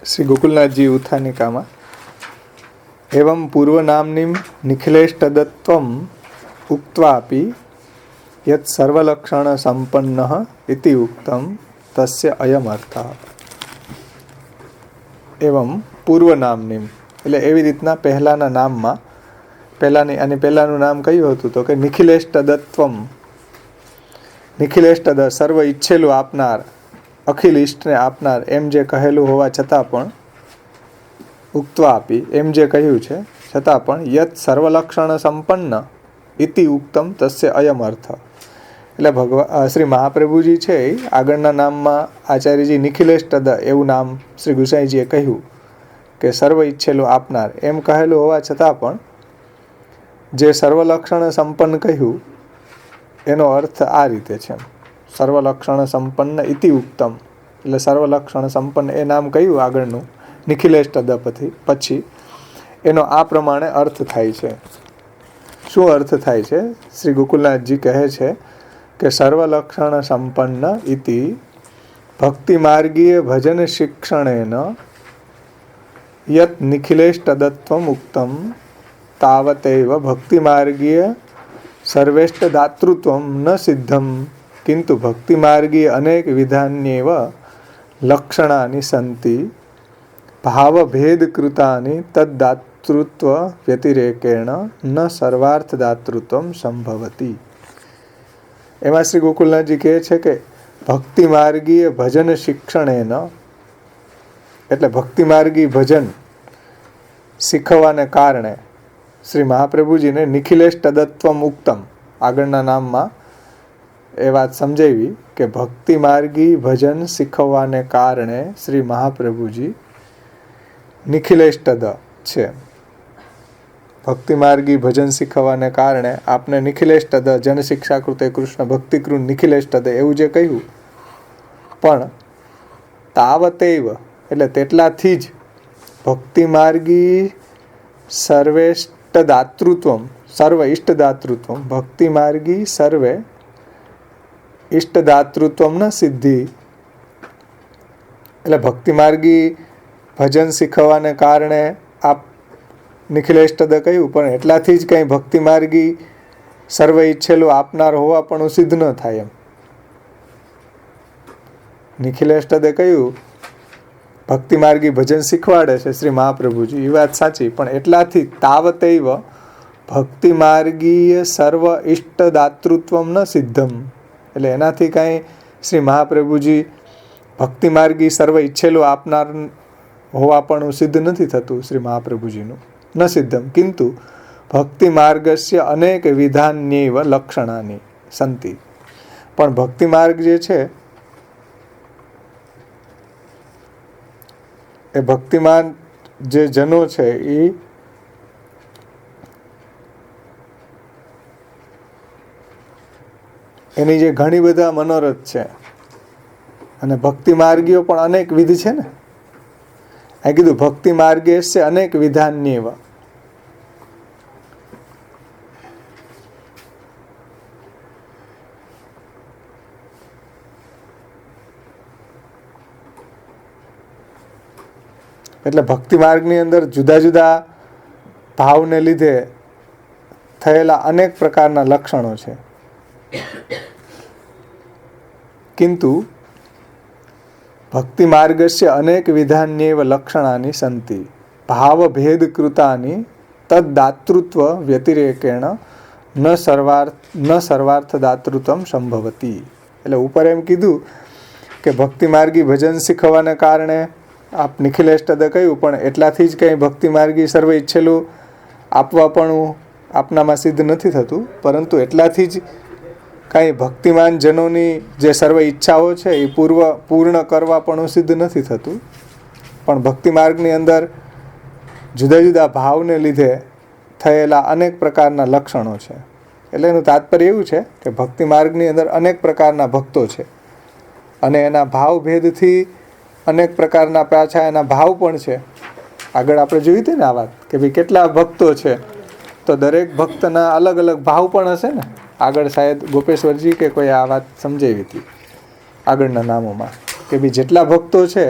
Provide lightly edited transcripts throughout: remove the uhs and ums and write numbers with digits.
શ્રી ગોકુલનાથજી ઉત્થાનિકામાં એવં પૂર્વનામનીમ નિખિલેષ્ટદત્વમ ઉક્ત્વાપી યત સર્વલક્ષણ સંપન્નઃ ઇતિ ઉક્તમ તસ્ય અયમ અર્થઃ. એવં પૂર્વનામનીમ એટલે એવી રીતના પહેલાના નામમાં પહેલાનું નામ કયું હતું તો કે નિખિલેષ્ટદત્વમ. નિખિલેષ્ટદ સર્વ ઈચ્છેલું આપનાર, અખિલ ઈષ્ટને આપનાર એમ જે કહેલું હોવા છતાં પણ ઉક્ત્વા આપી એમ જે કહ્યું છે છતાં પણ યત સર્વલક્ષણ સંપન્ન ઇતિ ઉક્તમ તસ્ય અયમ અર્થ. એટલે શ્રી મહાપ્રભુજી છે એ આગળના નામમાં આચાર્યજી નિખિલેષ્ટદ એવું નામ શ્રી ગુસાઈજીએ કહ્યું કે સર્વ ઈચ્છેલું આપનાર એમ કહેલું હોવા છતાં પણ જે સર્વલક્ષણ સંપન્ન કહ્યું એનો અર્થ આ રીતે છે. સર્વલક્ષણ સંપન્ન ઇતિ ઉક્તમ એટલે સર્વલક્ષણ સંપન્ન એ નામ કહ્યું આગળનું નિખિલેષ્ટદ પછી એનો આ પ્રમાણે અર્થ થાય છે. શું અર્થ થાય છે? શ્રી ગોકુલનાથજી કહે છે કે સર્વલક્ષણ સંપન્ન ઇતિ ભક્તિ માર્ગીય ભજન શિક્ષણેન યત નિખિલેષ્ટદત્વમ ઉક્તમ તાવતૈવ ભક્તિ માર્ગીય સર્વેષ્ટ દાતૃત્વમ ન સિદ્ધમ કિંતુ ભક્તિ માર્ગીય અનેક વિધાન્યેવ લક્ષણાની સંતિ ભાવભેદકૃતાની તદ્દાતૃત્વ વ્યતિરેકેણ ન સર્વાર્થ દાતૃત્વમ સંભવતી. એમાં શ્રી ગોકુલનાથજી કહે છે કે ભક્તિ માર્ગીય ભજન શિક્ષણેન એટલે ભક્તિ માર્ગી ભજન શીખવાને કારણે શ્રી મહાપ્રભુજીને નિખિલેષ્ટદત્વમ ઉક્તમ આગળના નામમાં એ વાત સમજાવી કે ભક્તિ માર્ગી ભજન શીખવાને કારણે શ્રી મહાપ્રભુજી નિખિલેષ્ટદ છે. ભક્તિ માર્ગી ભજન શીખવાને કારણે આપને નિખિલેષ્ટદ જન શિક્ષા કૃતે કૃષ્ણ ભક્તિકૃત નિખિલેષ્ટદ એવું જે કહ્યું પણ તાવતૈવ એટલે તેટલાથી જ ભક્તિ માર્ગી સર્વેષ્ટદાતૃત્વમ સર્વ ઇષ્ટદાતૃત્વમ ભક્તિ માર્ગી સર્વે ઇષ્ટદાતૃત્વમ ન સિદ્ધિ એટલે ભક્તિ માર્ગી ભજન શીખવાને કારણે આપ નિખિલેષ્ટદ કહ્યું પણ એટલાથી જ કંઈ ભક્તિ માર્ગી સર્વ ઈચ્છેલું આપનાર હોવા પણ સિદ્ધ ન થાય એમ. નિખિલેષ્ટદે કહ્યું ભક્તિ માર્ગી ભજન શીખવાડે છે શ્રી મહાપ્રભુજી, એ વાત સાચી, પણ એટલાથી તાવતૈવ ભક્તિ માર્ગીય સર્વ ઇષ્ટદાતૃત્વમ ન સિદ્ધમ એટલે એનાથી કાંઈ શ્રી મહાપ્રભુજી ભક્તિ માર્ગી સર્વ ઈચ્છેલું આપનાર હોવા પણ સિદ્ધ નથી થતું શ્રી મહાપ્રભુજીનું ન સિદ્ધમ કિંતુ ભક્તિ માર્ગસ્ય અનેક વિધાન્યૈવ લક્ષણાની સંતિ. પણ ભક્તિ માર્ગ જે છે એ ભક્તિમાન જે જનો છે એ એની જે ઘણી બધા મનોરથ છે અને ભક્તિ માર્ગીઓ પણ અનેક વિધ છે ને. આ કીધું ભક્તિ માર્ગે છે અનેક વિધાન્યૈવ એટલે ભક્તિ માર્ગની અંદર જુદા જુદા ભાવને લીધે થયેલા અનેક પ્રકારના લક્ષણો છે. કિંતુ ભક્તિ માર્ગસ્ય અનેક વિધાન્યૈવ લક્ષણાની સંતિ ભાવભેદકૃતાની તદ્દાતૃત્વ વ્યતિરેકેણ ન સર્વાર્થ દાતૃત્વમ સંભવતી. એટલે ઉપર એમ કીધું કે ભક્તિ માર્ગી ભજન શીખવાને કારણે આપ નિખિલેષ્ટદ કહ્યું પણ એટલાથી જ કંઈ ભક્તિ માર્ગી સર્વ ઈચ્છેલું આપવા પણ આપનામાં સિદ્ધ નથી થતું, પરંતુ એટલાથી જ કાંઈ ભક્તિમાન જનોની જે સર્વ ઈચ્છાઓ છે એ પૂર્ણ કરવા પણ સિદ્ધ નથી થતું. પણ ભક્તિ માર્ગની અંદર જુદા જુદા ભાવને લીધે થયેલા અનેક પ્રકારના લક્ષણો છે. એટલે એનું તાત્પર્ય એવું છે કે ભક્તિ માર્ગની અંદર અનેક પ્રકારના ભક્તો છે અને એના ભાવભેદથી અનેક પ્રકારના પાછા એના ભાવ પણ છે. આગળ આપણે જોઈ હતી ને આ વાત કે ભાઈ કેટલા ભક્તો છે તો દરેક ભક્તના અલગ અલગ ભાવ પણ હશે ને. આગળ શાયદ ગોપેશ્વરજી કે કોઈ આ વાત સમજાવી હતી આગળના નામોમાં કે ભાઈ જેટલા ભક્તો છે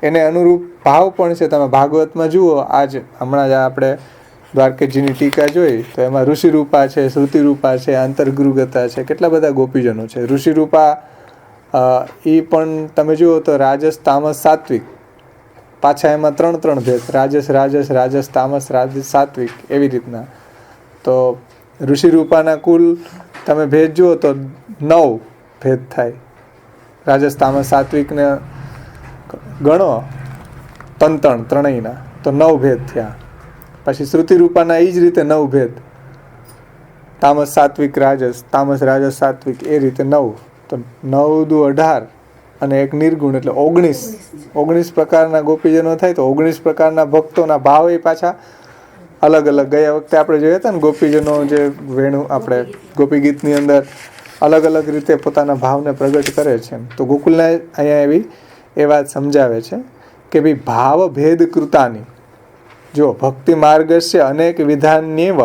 એને અનુરૂપ ભાવ પણ છે. તમે ભાગવતમાં જુઓ, આજ હમણાં જ આપણે દ્વારકેજીની ટીકા જોઈ તો એમાં ઋષિરૂપા છે, શ્રુતિરૂપા છે, આંતરગુરુગતા છે, કેટલા બધા ગોપીજનો છે. ઋષિરૂપા એ પણ તમે જુઓ તો રાજસ, તામસ, સાત્વિક, પાછા એમાં 3 ભેદ, રાજસ, તામસ, સાત્વિક, એવી રીતના. તો ઋષિરૂપાના કુલ તમે ભેદ જુઓ તો 9 ભેદ થાય. રાજસ, તામસ, સાત્વિકને ગણો ત્રણેયના તો 9 ભેદ થયા. પછી શ્રુતિરૂપાના એ જ રીતે 9 ભેદ, તામસ, સાત્વિક, રાજસ, તામસ, રાજસ, સાત્વિક, એ રીતે 9. તો 9 દુ 18 અને એક નિર્ગુણ એટલે 19 પ્રકારના ગોપીજનો થાય. તો 19 પ્રકારના ભક્તોના ભાવ એ પાછા અલગ અલગ. ગયા વખતે આપણે જોયા હતા ને, ગોપીજનો જે વેણુ આપણે ગોપી ગીતની અંદર અલગ અલગ રીતે પોતાના ભાવને પ્રગટ કરે છે. તો ગોકુલના અહીંયા એવી એ વાત સમજાવે છે કે ભાઈ ભાવ ભેદ કૃતાની, જો ભક્તિ માર્ગસ્ય અનેક વિધાન્યેવ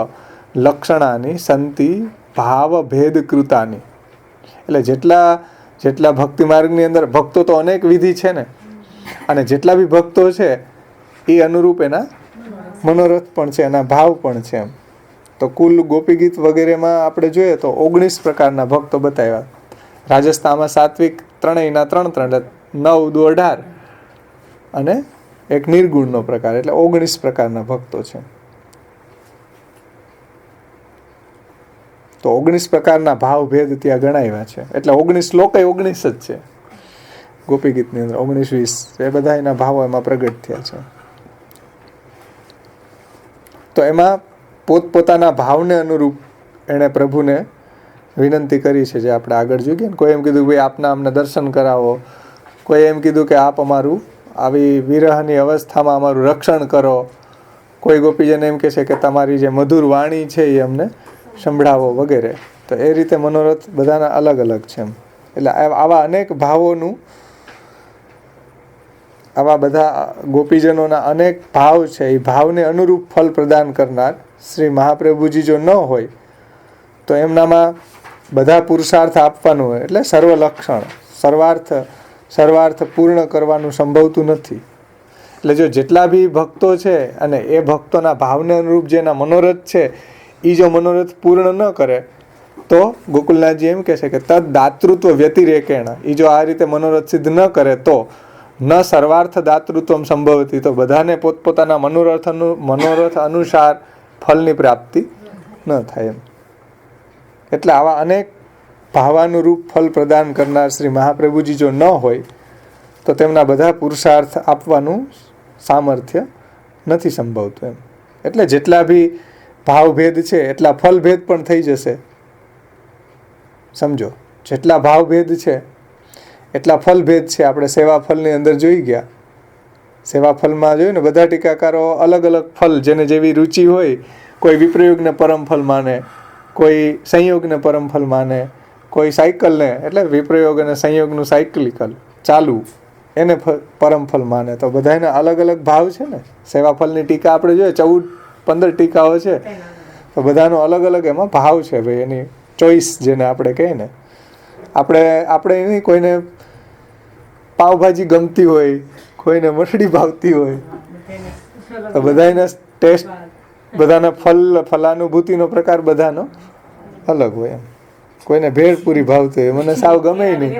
લક્ષણાની સંતિ ભાવ ભેદ કૃતાની. એટલે જેટલા ભક્તિ માર્ગની અંદર ભક્તો તો અનેક વિધિ છે ને, અને જેટલા બી ભક્તો છે એ અનુરૂપ એના મનોરથ પણ છે, એના ભાવ પણ છે. એમ તો કુલ ગોપી ગીત વગેરેમાં આપણે જોઈએ તો 19 પ્રકારના ભક્તો બતાવ્યા. રાજસ્થાનમાં સાત્વિક ત્રણેયના 3 એટલે 9 દુ 18 અને એક નિર્ગુણનો પ્રકાર એટલે 19 પ્રકારના ભક્તો છે. તો 19 પ્રકારના ભાવ ભેદ ત્યાં ગણાવ્યા છે. એટલે 19 શ્લોક 19 જ છે ગોપી ગીતની અંદર. 19-20 એ બધા એના ભાવો એમાં પ્રગટ થયા છે. તો એમાં પોતપોતાના ભાવને અનુરૂપ એણે પ્રભુને વિનંતી કરી છે, જે આપણે આગળ જોઈએ ને. કોઈ એમ કીધું ભાઈ આપના અમને દર્શન કરાવો, કોઈ એમ કીધું કે આપ અમારું આવી વિરહની અવસ્થામાં અમારું રક્ષણ કરો, કોઈ ગોપીજન એમ કહે છે કે તમારી જે મધુર વાણી છે એ અમને સંભળાવો વગેરે. તો એ રીતે મનોરથ બધાના અલગ અલગ છે. એટલે આવા અનેક ભાવોનું, આવા બધા ગોપીજનોના અનેક ભાવ છે. એ ભાવને અનુરૂપ ફલ પ્રદાન કરનાર શ્રી મહાપ્રભુજી જો ન હોય તો એમનામાં બધા પુરુષાર્થ આપવાનું હોય એટલે સર્વલક્ષણ સર્વાર્થ પૂર્ણ કરવાનું સંભવતું નથી. એટલે જો જેટલા બી ભક્તો છે અને એ ભક્તોના ભાવને અનુરૂપ જેના મનોરથ છે એ જો મનોરથ પૂર્ણ ન કરે તો ગોકુલનાથજી એમ કહે છે કે તદ દાતૃત્વ વ્યતિરેકેણ, એ જો આ રીતે મનોરથ સિદ્ધ ન કરે તો ન સર્વાર્થ દાતૃત્વ સંભવતી, તો બધાને પોતપોતાના મનોરથ અનુસાર ફલની પ્રાપ્તિ ન થાય. એમ એટલે આવા અનેક ભાવાનુરૂપ ફલ પ્રદાન કરનાર શ્રી મહાપ્રભુજી જો ન હોય તો તેમના બધા પુરુષાર્થ આપવાનું સામર્થ્ય નથી સંભવતું. એમ એટલે જેટલા બી ભાવભેદ છે એટલા ફલભેદ પણ થઈ જશે. સમજો, જેટલા ભાવભેદ છે એટલા ફલભેદ છે. આપણે સેવા ફલની અંદર જોઈ ગયા. સેવા ફલમાં જોયું ને, બધા ટીકાકારો અલગ અલગ ફલ જેને જેવી રુચિ હોય, કોઈ વિપ્રયોગને પરમ ફલ માને, કોઈ સંયોગને પરમ ફલ માને, કોઈ સાયકલને એટલે વિપ્રયોગ અને સંયોગનું સાયકલિકલ ચાલુ એને પરમ ફલ માને. તો બધાના અલગ અલગ ભાવ છે ને. સેવા ફલની ટીકા આપણે જોઈએ 14-15 ટીકાઓ છે, તો બધાનો અલગ અલગ એમાં ભાવ છે. ભાઈ એની ચોઈસ જેને આપણે કહીએ ને. આપણે નહીં, કોઈને પાવભાજી ગમતી હોય, કોઈને મઠડી ભાવતી હોય, તો બધાના ટેસ્ટ, બધાના ફલાનુભૂતિનો પ્રકાર બધાનો અલગ હોય. એમ કોઈને ભેળપૂરી ભાવતી હોય, મને સાવ ગમે નહીં.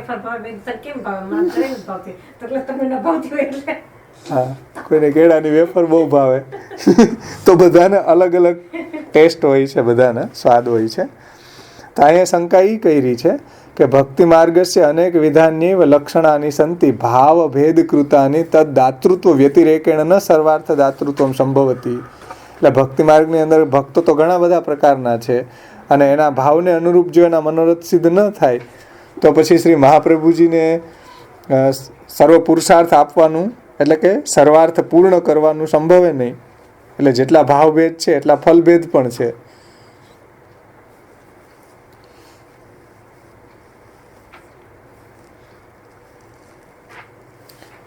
હા, કોઈને કેળાની વેફર બહુ ભાવે. તો બધાને અલગ અલગ ટેસ્ટ હોય છે, બધાના સ્વાદ હોય છે. તો અહીંયા શંકા એ કરી છે કે ભક્તિ માર્ગસ્ય અનેક વિધાન્યૈવ લક્ષણાની સંતિ ભાવ ભેદ કૃતાની તદ દાતૃત્વ વ્યતિરેકેણ ન સર્વાર્થ દાતૃત્વ સંભવતી. એટલે ભક્તિ માર્ગની અંદર ભક્તો તો ઘણા બધા પ્રકારના છે, અને એના ભાવને અનુરૂપ જો એના મનોરથ સિદ્ધ ન થાય તો પછી શ્રી મહાપ્રભુજીને સર્વ પુરુષાર્થ આપવાનું એટલે કે સર્વાર્થ પૂર્ણ કરવાનું સંભવે નહીં. એટલે જેટલા ભાવભેદ છે એટલા ફલભેદ પણ છે.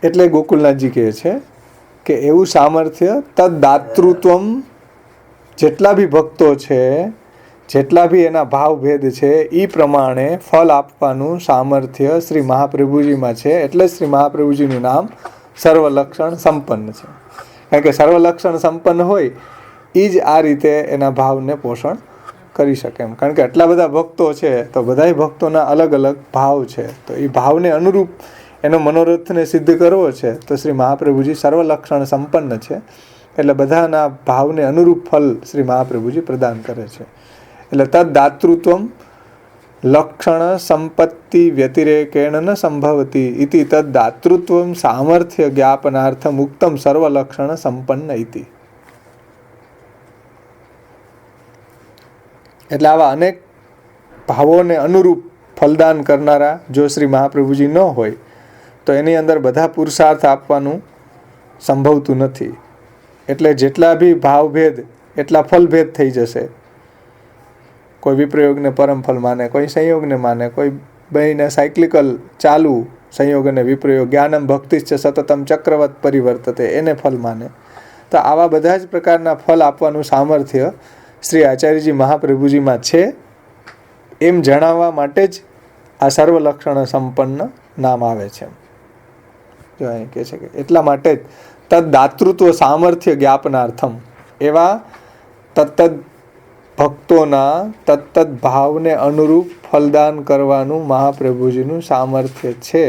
એટલે ગોકુલનાથજી કહે છે કે એવું સામર્થ્ય તદ દાતૃત્વમ, જેટલા બી ભક્તો છે, જેટલા બી એના ભાવભેદ છે એ પ્રમાણે ફલ આપવાનું સામર્થ્ય શ્રી મહાપ્રભુજીમાં છે. એટલે શ્રી મહાપ્રભુજીનું નામ સર્વલક્ષણ સંપન્ન છે. કારણ કે સર્વલક્ષણ સંપન્ન હોય એ જ આ રીતે એના ભાવને પોષણ કરી શકે એમ. કારણ કે આટલા બધા ભક્તો છે તો બધાય ભક્તોના અલગ અલગ ભાવ છે, તો એ ભાવને અનુરૂપ એનો મનોરથને સિદ્ધ કરવો છે તો શ્રી મહાપ્રભુજી સર્વલક્ષણ સંપન્ન છે, એટલે બધાના ભાવને અનુરૂપ ફલ શ્રી મહાપ્રભુજી પ્રદાન કરે છે. એટલે તદ દાતૃત્વમ લક્ષણ સંપત્તિ વ્યતિરેકેણ ન સંભવતી ઇતિ તદ દાતૃત્વમ સામર્થ્ય જ્ઞાપનાર્થમ ઉક્તમ સર્વલક્ષણ સંપન્ન ઇતિ. એટલે આવા અનેક ભાવોને અનુરૂપ ફલદાન કરનારા જો શ્રી મહાપ્રભુજી ન હોય તો એની અંદર બધા પુરુષાર્થ આપવાનું સંભવતું નથી. એટલે જેટલા બી ભાવભેદ એટલા ફલભેદ થઈ જશે. કોઈ વિપ્રયોગને પરમ ફલ માને, કોઈ સંયોગને માને, કોઈ બેયને સાયક્લિકલ ચાલુ સંયોગ અને વિપ્રયોગ, જ્ઞાનમ ભક્તિશ્ચ સતતમ ચક્રવત પરિવર્તતે એને ફલ માને. તો આવા બધા જ પ્રકારના ફલ આપવાનું સામર્થ્ય શ્રી આચાર્યજી મહાપ્રભુજીમાં છે એમ જણાવવા માટે જ આ સર્વલક્ષણ સંપન્ન નામ આવે છે. જો અહીં કહે છે કે એટલા માટે જ તદ દાતૃત્વ સામર્થ્ય જ્ઞાપનાર્થમ, એવા તત્તદ ભક્તોના તત્તદ ભાવને અનુરૂપ ફલદાન કરવાનું મહાપ્રભુજીનું સામર્થ્ય છે.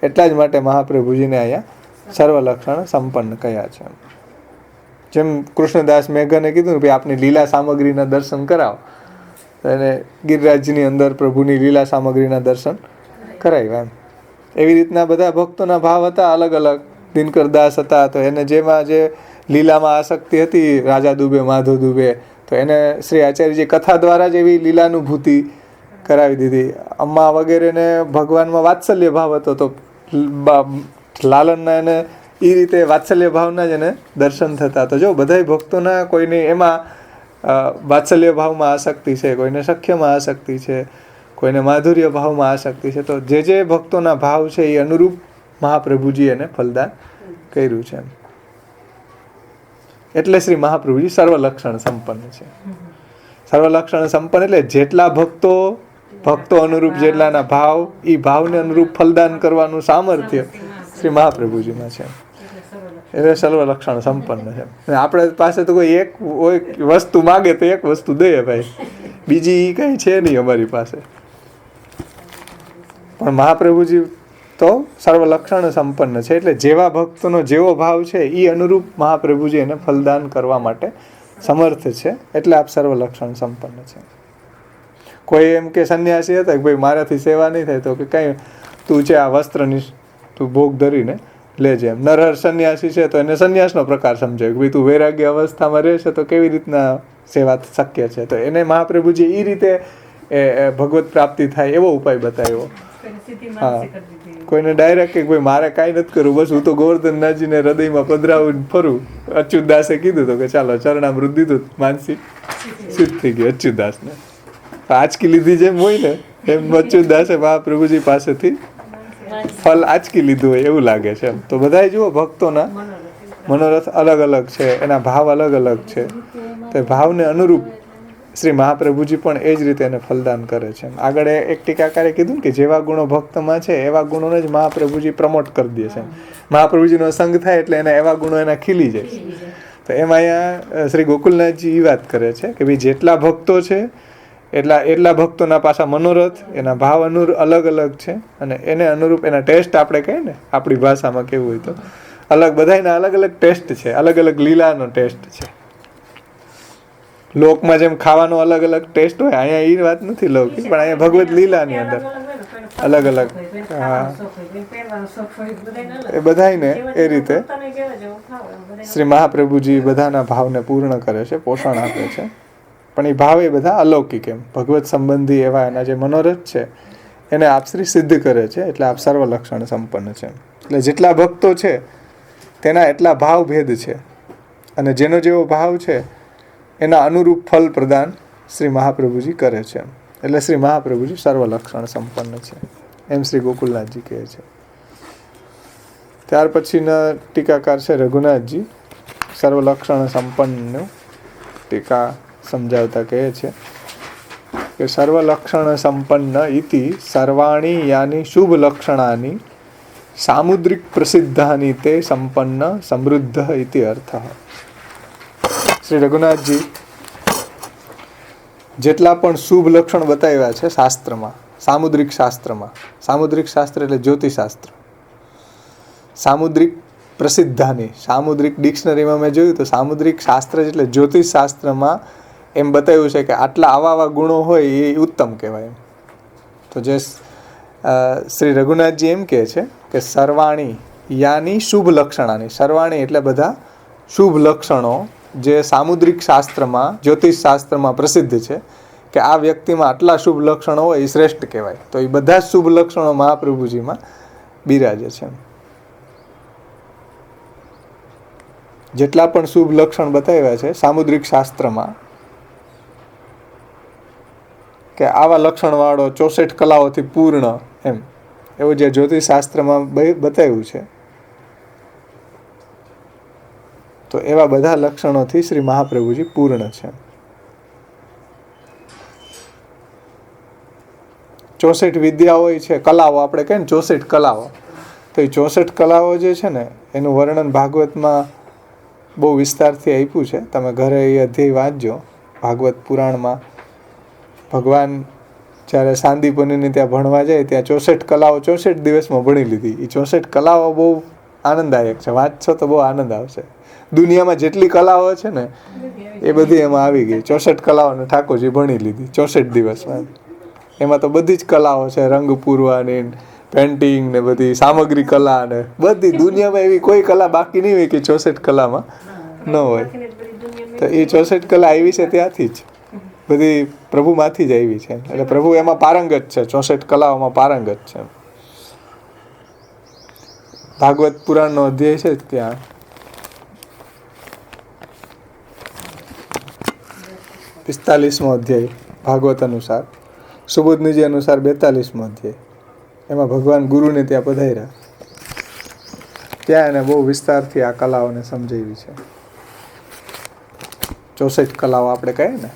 એટલા જ માટે મહાપ્રભુજીને અહીંયા સર્વલક્ષણ સંપન્ન કહ્યા છે. જેમ કૃષ્ણદાસ મેઘને કીધું કે આપની લીલા સામગ્રીના દર્શન કરાવો, એને ગિરિરાજની અંદર પ્રભુની લીલા સામગ્રીના દર્શન કરાવ્યા. એવી રીતના બધા ભક્તોના ભાવ હતા અલગ અલગ. દિનકરદાસ હતા તો એને જેમાં જે લીલામાં આસક્તિ હતી, રાજા દુબે, માધવ દુબે, તો એને શ્રી આચાર્યજી કથા દ્વારા જ એવી લીલાનુભૂતિ કરાવી દીધી. અમ્મા વગેરેને ભગવાનમાં વાત્સલ્ય ભાવ હતો તો લાલનના એને એ રીતે વાત્સલ્ય ભાવના જ એને દર્શન થતા. તો જો બધાય ભક્તોના કોઈને એમાં વાત્સલ્ય ભાવમાં આસક્તિ છે, કોઈને સખ્યમાં આસક્તિ છે, કોઈને માધુર્ય ભાવમાં આસક્તિ છે. તો જે જે ભક્તોના ભાવ છે એ અનુરૂપ મહાપ્રભુજી એને ફલદાન કર્યું છે. એટલે શ્રી મહાપ્રભુજી સર્વલક્ષણ સંપન્ન છે. સર્વલક્ષણ સંપન્ન એટલે જેટલા ભક્તો અનુરૂપ જેટલાના ભાવ, એ ભાવને અનુરૂપ ફલદાન કરવાનું સામર્થ્ય શ્રી મહાપ્રભુજીમાં છે. એટલે સર્વલક્ષણ સંપન્ન છે. આપણે પાસે તો કોઈ એક વસ્તુ માગે તો એક વસ્તુ દઈએ ભાઈ, બીજી કઈ છે નહીં અમારી પાસે. પણ મહાપ્રભુજી તો સર્વલક્ષણ સંપન્ન છે. એટલે જેવા ભક્તોનો જેવો ભાવ છે એ અનુરૂપ મહાપ્રભુજી એને ફલદાન કરવા માટે સમર્થ છે. એટલે આપ સર્વલક્ષણ સંપન્ન છે. કોઈ એમ કે સંન્યાસી હતા કે ભાઈ મારાથી સેવા નહીં થાય તો કે કંઈ તું છે આ વસ્ત્રની તું ભોગ ધરીને લેજે. એમ નરહર સંન્યાસી છે તો એને સંન્યાસનો પ્રકાર સમજાય કે ભાઈ તું વૈરાગ્ય અવસ્થામાં રહેશે તો કેવી રીતના સેવા શક્ય છે. તો એને મહાપ્રભુજી એ રીતે ભગવત પ્રાપ્તિ થાય એવો ઉપાય બતાવ્યો. હા, કોઈને ડાયરેક્ટ કે ભાઈ મારે કાંઈ નથી કરવું, બસ હું તો ગોવર્ધનનાથજીને હૃદયમાં પધરાવું ફરું. અચ્યુતદાસે કીધું તો કે ચાલો ચરણામૃત દીધું, માનસી સિદ્ધ થઈ ગઈ અચ્યુતદાસને. આંચકી લીધી જેમ હોય ને એમ અચ્યુતદાસે મહાપ્રભુજી પાસેથી ફલ આંચકી લીધું હોય એવું લાગે છે. તો બધાય જુઓ ભક્તોના મનોરથ અલગ અલગ છે, એના ભાવ અલગ અલગ છે. તે ભાવને અનુરૂપ શ્રી મહાપ્રભુજી પણ એ જ રીતે એને ફલદાન કરે છે. આગળ એક ટીકાકારે કીધું કે જેવા ગુણો ભક્તમાં છે એવા ગુણોને જ મહાપ્રભુજી પ્રમોટ કરી દે છે. મહાપ્રભુજીનો સંગ થાય એટલે એના એવા ગુણો એના ખીલી જાય. તો એમાં અહીંયા શ્રી ગોકુલનાથજી એ વાત કરે છે કે ભાઈ જેટલા ભક્તો છે એટલા ભક્તોના પાછા મનોરથ, એના ભાવ અલગ અલગ છે. અને એને અનુરૂપ એના ટેસ્ટ આપણે કહીએ ને આપણી ભાષામાં કેવું હોય તો અલગ, બધાના અલગ અલગ ટેસ્ટ છે, અલગ અલગ લીલાનો ટેસ્ટ છે. લોકમાં જેમ ખાવાનો અલગ અલગ ટેસ્ટ હોય, અહીંયા એ વાત નથી લૌકિક, પણ અહીંયા ભગવત લીલાની અંદર અલગ અલગ. હા, એ બધાને એ રીતે શ્રી મહાપ્રભુજી બધાના ભાવને પૂર્ણ કરે છે, પોષણ આપે છે. પણ એ ભાવ એ બધા અલૌકિક એમ ભગવત સંબંધી એવા એના જે મનોરથ છે એને આપશ્રી સિદ્ધ કરે છે. એટલે આપ સર્વલક્ષણ સંપન્ન છે. એટલે જેટલા ભક્તો છે તેના એટલા ભાવ ભેદ છે, અને જેનો જેવો ભાવ છે એના અનુરૂપ ફલ પ્રદાન શ્રી મહાપ્રભુજી કરે છે. એટલે શ્રી મહાપ્રભુજી સર્વલક્ષણ સંપન્ન છે એમ શ્રી ગોકુલનાથજી કહે છે. ત્યાર પછીના ટીકાકાર છે રઘુનાથજી. સર્વલક્ષણ સંપન્નનું ટીકા સમજાવતા કહે છે કે સર્વલક્ષણ સંપન્ન ઇતિ સર્વાણી યાની શુભ લક્ષણાની સામુદ્રિક પ્રસિદ્ધાની તે સંપન્ન સમૃદ્ધ ઇતિ અર્થ. શ્રી રઘુનાથજી જેટલા પણ શુભ લક્ષણ બતાવ્યા છે શાસ્ત્રમાં, સામુદ્રિક શાસ્ત્રમાં, સામુદ્રિક શાસ્ત્ર એટલે જ્યોતિષશાસ્ત્ર, સામુદ્રિક પ્રસિદ્ધાની, સામુદ્રિક ડિક્શનરીમાં મેં જોયું તો સામુદ્રિક શાસ્ત્ર એટલે જ્યોતિષશાસ્ત્રમાં એમ બતાવ્યું છે કે આટલા આવા ગુણો હોય એ ઉત્તમ કહેવાય એમ. તો જે શ્રી રઘુનાથજી એમ કહે છે કે સર્વાણી યાની શુભ લક્ષણાની, સર્વાણી એટલે બધા શુભ લક્ષણો જે સામુદ્રિક શાસ્ત્રમાં, જ્યોતિષશાસ્ત્રમાં પ્રસિદ્ધ છે કે આ વ્યક્તિમાં આટલા શુભ લક્ષણો હોય એ શ્રેષ્ઠ કહેવાય. તો એ બધા જ શુભ લક્ષણો મહાપ્રભુજીમાં બિરાજે છે. જેટલા પણ શુભ લક્ષણ બતાવ્યા છે સામુદ્રિક શાસ્ત્રમાં કે આવા લક્ષણવાળો 64 કલાઓથી પૂર્ણ એમ, એવું જે જ્યોતિષશાસ્ત્રમાં બતાવ્યું છે, તો એવા બધા લક્ષણોથી શ્રી મહાપ્રભુજી પૂર્ણ છે. 64 વિદ્યાઓ છે, કલાઓ આપણે કહીએ ને 64 કલાઓ, તો એ 64 કલાઓ જે છે ને એનું વર્ણન ભાગવતમાં બહુ વિસ્તારથી આપ્યું છે. તમે ઘરે એ અધ્યાય વાંચજો. ભાગવત પુરાણમાં ભગવાન જ્યારે સાંદીપનીને ત્યાં ભણવા જાય ત્યાં 64 કલાઓ 64 દિવસમાં ભણી લીધી. એ 64 કલાઓ બહુ આનંદદાયક છે, વાંચશો તો બહુ આનંદ આવશે. દુનિયામાં જેટલી કલાઓ છે ને એ બધી એમાં આવી ગઈ. 64 કલાઓને ઠાકોરજી ભણી લીધી 64 દિવસમાં. એમાં તો બધી જ કલાઓ છે, રંગ પૂરવાની, પેન્ટિંગ ને બધી સામગ્રી કલા ને બધી. દુનિયામાં એવી કોઈ કલા બાકી નહીં હોય કે 64 કલામાં ન હોય. તો એ 64 કલા આવી છે ત્યાંથી જ, બધી પ્રભુમાંથી જ આવી છે. એટલે પ્રભુ એમાં પારંગત છે, 64 કલાઓમાં પારંગત છે. ભાગવત પુરાણનો અધ્યાય છે ત્યાં પિસ્તાલીસમો અધ્યાય ભાગવત અનુસાર, સુબોધનીજી અનુસાર 42મો અધ્યાય. એમાં ભગવાન ગુરુને ત્યાં પધાર્યા, ત્યાં એને બહુ વિસ્તારથી આ કલાઓને સમજાવી છે. 64 કલાઓ આપણે કહીએ ને,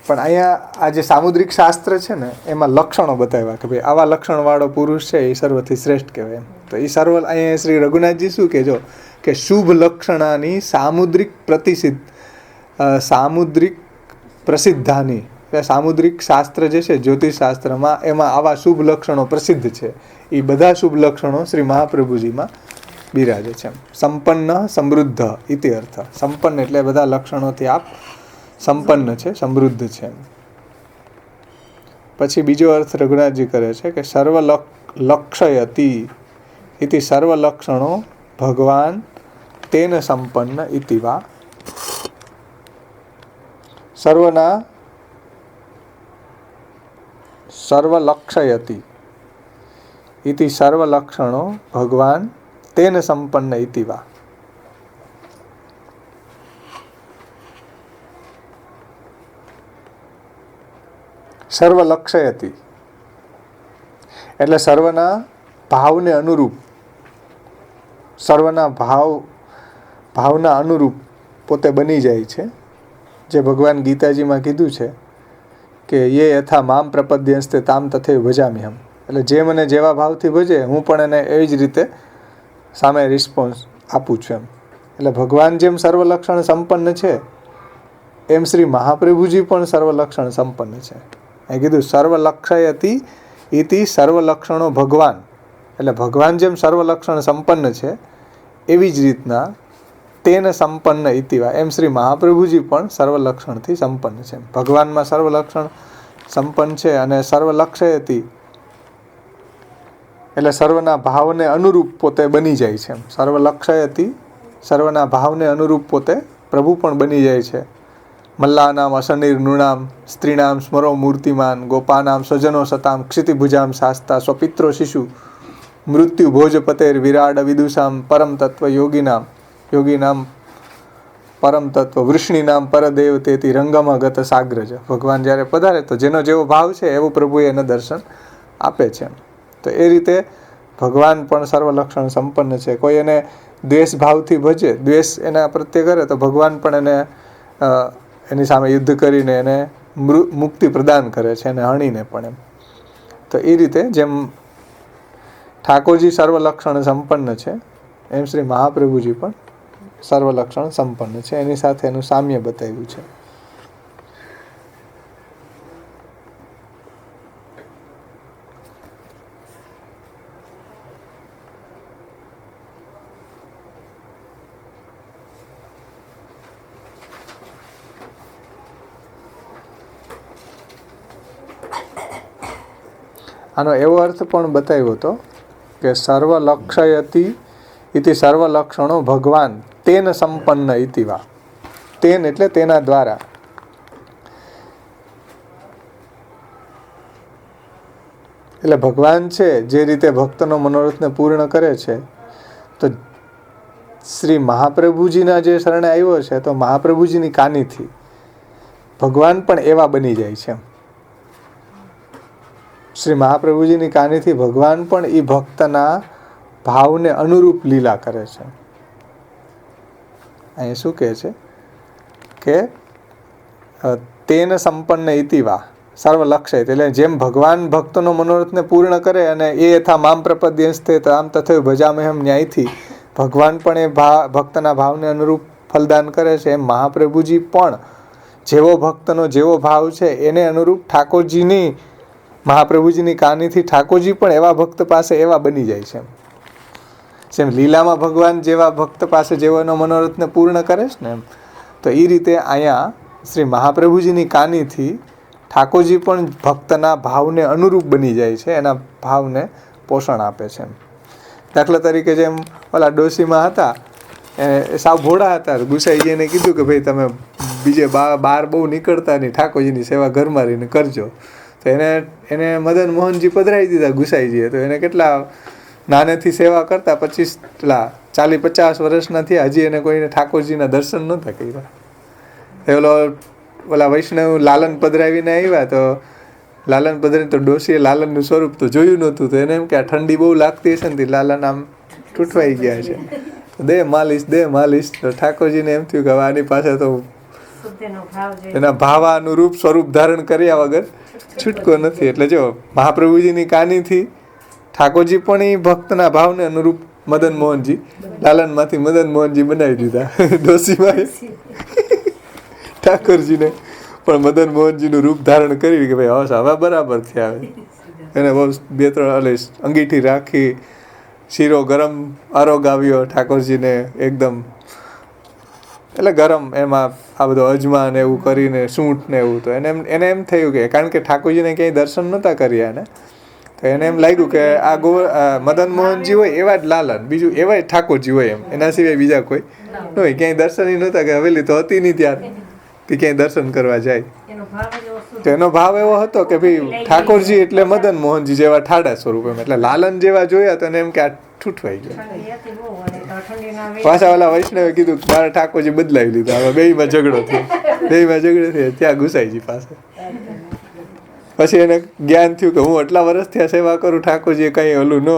પણ અહીંયા આ જે સામુદ્રિક શાસ્ત્ર છે ને એમાં લક્ષણો બતાવ્યા કે ભાઈ આવા લક્ષણવાળો પુરુષ છે એ સર્વથી શ્રેષ્ઠ કહેવાય એમ. તો એ સર્વ અહીંયા શ્રી રઘુનાથજી શું કહેજો કે શુભ લક્ષણાની સામુદ્રિક સામુદ્રિક પ્રસિદ્ધાની, સામુદ્રિક શાસ્ત્ર જે છે જ્યોતિષશાસ્ત્રમાં એમાં આવા શુભ લક્ષણો પ્રસિદ્ધ છે. એ બધા શુભ લક્ષણો શ્રી મહાપ્રભુજીમાં બિરાજે છે. સંપન્ન સમૃદ્ધ ઇતિ અર્થ. સંપન્ન એટલે બધા લક્ષણોથી આપ સંપન્ન છે, સમૃદ્ધ છે. પછી બીજો અર્થ રઘુનાથજી કરે છે કે સર્વ લક્ષયતિ ઇતિ સર્વ લક્ષણો ભગવાન તેન સંપન્ન ઇતિ વા. સર્વના સર્વલક્ષયતિ ઇતિ સર્વલક્ષણો ભગવાન તેન સંપન્ન ઇતિ વા. સર્વલક્ષયતિ એટલે સર્વના ભાવને અનુરૂપ, સર્વના ભાવના અનુરૂપ પોતે બની જાય છે. જે ભગવાન ગીતાજીમાં કીધું છે કે યે યથા મામ પ્રપદ્યંસ્તે તામ તથૈવ ભજામ્યહમ, એટલે જે મને જેવા ભાવથી ભજે હું પણ એને એવી જ રીતે સામે રિસ્પોન્સ આપું છું એમ. એટલે ભગવાન જેમ સર્વલક્ષણ સંપન્ન છે એમ શ્રી મહાપ્રભુજી પણ સર્વલક્ષણ સંપન્ન છે. એ કીધું સર્વલક્ષયતિ ઇતિ સર્વલક્ષણો ભગવાન, એટલે ભગવાન જેમ સર્વલક્ષણ સંપન્ન છે એવી જ રીતના તેન સંપન્ન ઇતિવા, એમ શ્રી મહાપ્રભુજી પણ સર્વલક્ષણથી સંપન્ન છે. ભગવાનમાં સર્વલક્ષણ સંપન્ન છે અને સર્વલક્ષયતિ એટલે સર્વના ભાવને અનુરૂપ પોતે બની જાય છે. સર્વલક્ષયતિ સર્વના ભાવને અનુરૂપ પોતે પ્રભુ પણ બની જાય છે. મલ્લાનામ અસનિર નૃણામ સ્ત્રીણામ સ્મરો મૂર્તિમાન ગોપાનામ સ્વજનો સતામ ક્ષિતિભુજામ શાસ્તા સ્વપિત્રો શિશુ મૃત્યુ ભોજપતેર વિરાડ વિદુષામ પરમ તત્વ યોગીનામ પરમ તત્વ વૃષ્ણિનામ પરદેવ તેથી રંગમાં ગત સાગ્રજ. ભગવાન જ્યારે પધારે તો જેનો જેવો ભાવ છે એવું પ્રભુએ એને દર્શન આપે છે. તો એ રીતે ભગવાન પણ સર્વલક્ષણ સંપન્ન છે. કોઈ એને દ્વેષ ભાવથી ભજે, દ્વેષ એના પ્રત્યે કરે તો ભગવાન પણ એને એની સામે યુદ્ધ કરીને એને મુક્તિ પ્રદાન કરે છે, એને હણીને પણ એમ. તો એ રીતે જેમ ઠાકોરજી સર્વલક્ષણ સંપન્ન છે, એમ શ્રી મહાપ્રભુજી પણ સર્વલક્ષણ સંપન્ન છે. એની સાથે એનું સામ્ય બતાવ્યું છે. આનો એવો અર્થ પણ બતાવ્યો હતો કે સર્વલક્ષયતિ ઇતિ સર્વલક્ષણો ભગવાન તેન સંપન્ન ઇતિ વા. તેન એટલે તેના દ્વારા. એટલે ભગવાન છે જે રીતે ભક્તનો મનોરથને પૂર્ણ કરે છે, તો શ્રી મહાપ્રભુજીના જે શરણે આવ્યો છે તો મહાપ્રભુજીની કાનીથી ભગવાન પણ એવા બની જાય છે. શ્રી મહાપ્રભુજીની કાનીથી ભગવાન પણ એ ભક્તના ભાવને અનુરૂપ લીલા કરે છે. અહીં શું કહે છે કે તેન સંપન્ન ઇતિવા સર્વલક્ષય, એટલે જેમ ભગવાન ભક્તનો મનોરથને પૂર્ણ કરે અને એ યથા મામ પ્રપદ્યંસ્તે તામ તથૈવ ભજામ્યહમ ન્યાયથી ભગવાન પણ એ ભક્તના ભાવને અનુરૂપ ફલદાન કરે છે, એમ મહાપ્રભુજી પણ જેવો ભક્તનો જેવો ભાવ છે એને અનુરૂપ ઠાકોરજીની મહાપ્રભુજીની કાનીથી ઠાકોરજી પણ એવા ભક્ત પાસે એવા બની જાય છે. જેમ લીલામાં ભગવાન જેવા ભક્ત પાસે જેવો એનો મનોરથને પૂર્ણ કરે છે ને, એમ તો એ રીતે અહીંયા શ્રી મહાપ્રભુજીની કાનીથી ઠાકોરજી પણ ભક્તના ભાવને અનુરૂપ બની જાય છે, એના ભાવને પોષણ આપે છે. દાખલા તરીકે જેમ ઓલા ડોશીમાં હતા, એ સાવ ભોળા હતા, ગુસાઈજીને કીધું કે ભાઈ તમે બીજે બહાર બહુ નીકળતા નહીં, ઠાકોરજીની સેવા ઘરમાં રહીને કરજો. તો એને મદન મોહનજી પધરાવી દીધા ગુસાઈજીએ. તો એને કેટલા નાનેથી સેવા કરતા 40-50 વર્ષના થયા, હજી એને કોઈને ઠાકોરજીના દર્શન નહોતા કર્યા. ઓલા વૈષ્ણવ લાલન પધરાવીને આવ્યા, તો લાલન પધરાવીને તો ડોશીએ લાલનનું સ્વરૂપ તો જોયું નહોતું. તો એને એમ કે આ ઠંડી બહુ લાગતી હશે ને, લાલન આમ તૂટવાઈ ગયા છે, તો દે માલિશ. તો ઠાકોરજીને એમ થયું કે હવે આની પાસે તો એના ભાવા અનુરૂપ સ્વરૂપ ધારણ કર્યા વગર છૂટકો નથી. એટલે જો મહાપ્રભુજીની કાનીથી ઠાકોરજી પણ એ ભક્તના ભાવને અનુરૂપ મદન મોહનજી, લાલનમાંથી મદન મોહનજી બનાવી દીધા. ડોશીમાં ઠાકોરજીને પણ મદન મોહનજીનું રૂપ ધારણ કર્યું કે ભાઈ હવે બરાબર થયા. એને બહુ 2-3 અંગીઠી રાખી, શીરો ગરમ આરોગ આવ્યો ઠાકોરજીને એકદમ, એટલે ગરમ, એમાં આ બધો અજમા ને એવું કરીને સૂંઠ ને એવું. તો એને એમ થયું કે કારણ કે ઠાકોરજીને ક્યાંય દર્શન નહોતા કર્યા ને, તો એને એમ લાગ્યું કે આ મદન મોહનજી હોય એવા જ લાલન, બીજું એવા જ ઠાકોરજી હોય, એમ એના સિવાય બીજા કોઈ ન હોય. ક્યાંય દર્શન નહોતા, કે હવેલી તો હતી નહીં ત્યારે કે ક્યાંય દર્શન કરવા જાય. તો એનો ભાવ એવો હતો કે ભાઈ ઠાકોરજી એટલે મદન મોહનજી જેવા ઠાડા સ્વરૂપ, એમ એટલે લાલન જેવા જોયા તો એને એમ કે આ ઠૂઠવાઈ ગયો. પાછા ઓલા વૈષ્ણવે કીધું મારા ઠાકોરજી બદલાવી લીધા, હવે બેયમાં ઝઘડો થયો. ત્યાં ગુસાઈજી પાસે પછી એને જ્ઞાન થયું કે હું આટલા વર્ષ થયા સેવા કરું, ઠાકોરજી કઈ ઓલું ન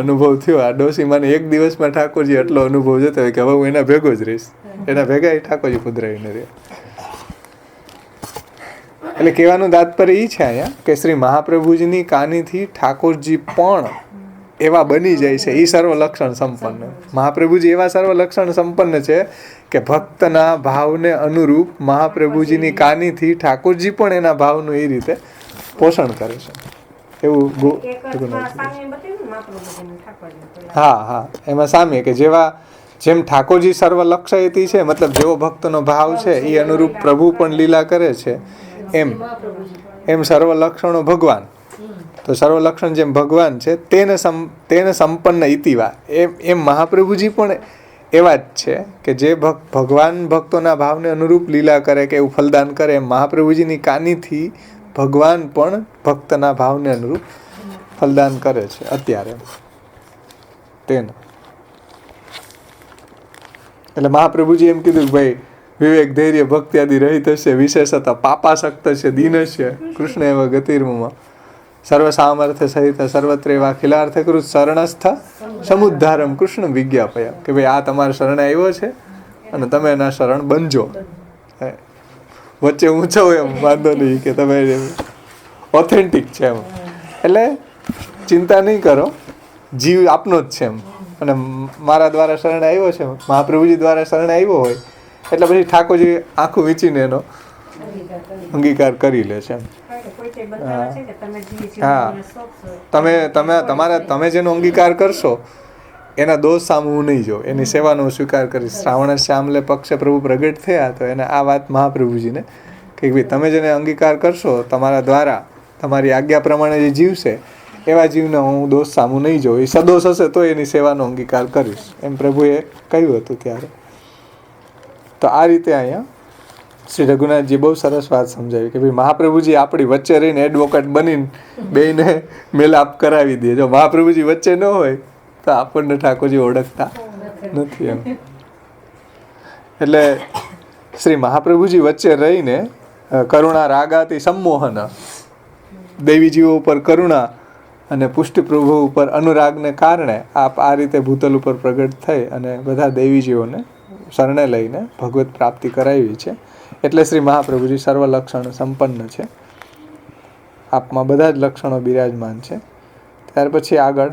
અનુભવ થયો. આ ડોશીમાં એક દિવસમાં ઠાકોરજી એટલો અનુભવ જતો હોય કે હવે હું એના ભેગો જ રહીશ. એના ભેગા ઠાકોરજી પધરાવીને રહ્યા. એટલે કહેવાનું તાત્પર્ય એ છે અહીંયા કે શ્રી મહાપ્રભુજીની કાનીથી ઠાકોરજી પણ એવા બની જાય છે. એ સર્વલક્ષણ સંપન્ન મહાપ્રભુજી એવા સર્વલક્ષણ સંપન્ન છે કે ભક્તના ભાવને અનુરૂપ મહાપ્રભુજીની કાનીથી ઠાકોરજી પણ એના ભાવનું એ રીતે પોષણ કરે છે. એવું હા, એમાં સામે કે જેમ ઠાકોરજી સર્વલક્ષયતી છે, મતલબ જેવો ભક્તનો ભાવ છે એ અનુરૂપ પ્રભુ પણ લીલા કરે છે, એમ સર્વલક્ષણો ભગવાન. તો સર્વલક્ષણ જેમ ભગવાન છે તેને સંપન્ન ઇતિવા, એમ મહાપ્રભુજી પણ એવા જ છે કે જે ભગવાન ભક્તોના ભાવને અનુરૂપ લીલા કરે કે એવું ફલદાન કરે, એમ મહાપ્રભુજીની કાનીથી ભગવાન પણ ભક્તના ભાવને અનુરૂપ ફલદાન કરે છે અત્યારે. તેને એટલે મહાપ્રભુજી એમ કીધું કે ભાઈ વિવેક ધૈર્ય ભક્તિ આદિ રહિત હશે, વિશેષતા પાપાસક્ત છે, દીન છે, કૃષ્ણ એવા ગતિર્મમાં સર્વ સામર્થ્ય સહિત સર્વત્રેવા ખિલાર્થકૃત શરણસ્થ સમુદ્ધારમ કૃષ્ણ વિજ્ઞાપયા, કે ભાઈ આ તમારા શરણે આવ્યો છે અને તમે એના શરણ બનજો. વચ્ચે ઊંચો એમ વાંધો નહીં કે તમે ઓથેન્ટિક છે એમ, એટલે ચિંતા નહીં કરો, જીવ આપનો જ છે એમ, અને મારા દ્વારા શરણે આવ્યો છે, મહાપ્રભુજી દ્વારા શરણે આવ્યો હોય એટલે પછી ઠાકોરજી આખું વીંચીને એનો અંગીકાર કરી લે છે એમ. હા, તમે જેનો અંગીકાર કરશો એના દોષ સામે હું નહીં જોઉં, એની સેવાનો સ્વીકાર કરીશ. શ્રાવણ શ્યામલે પક્ષે પ્રભુ પ્રગટ થયા તો એને આ વાત મહાપ્રભુજીને કે ભાઈ તમે જેને અંગીકાર કરશો, તમારા દ્વારા તમારી આજ્ઞા પ્રમાણે જે જીવશે એવા જીવને હું દોષ સામું નહીં જોઉં. એ સદોષ હશે તો એની સેવાનો અંગીકાર કરીશ, એમ પ્રભુએ કહ્યું હતું ત્યારે. તો આ રીતે અહીંયા શ્રી રઘુનાથજી બહુ સરસ વાત સમજાવી કે ભાઈ મહાપ્રભુજી આપણી વચ્ચે રહીને એડવોકેટ બનીને બેયને મેલાપ કરાવી દે. જો મહાપ્રભુજી વચ્ચે ન હોય તો આપણને ઠાકોરજી ઓળખતા નથી એમ. એટલે શ્રી મહાપ્રભુજી વચ્ચે રહીને કરુણા રાગાથી સંમોહન, દેવીજીઓ ઉપર કરુણા અને પુષ્ટિ પ્રભુ ઉપર અનુરાગને કારણે આપ આ રીતે ભૂતલ ઉપર પ્રગટ થઈ અને બધા દેવીજીઓને શરણે લઈને ભગવત પ્રાપ્તિ કરાવી છે. એટલે શ્રી મહાપ્રભુજી સર્વલક્ષણ સંપન્ન છે, આપમાં બધા જ લક્ષણો બિરાજમાન છે. ત્યાર પછી આગળ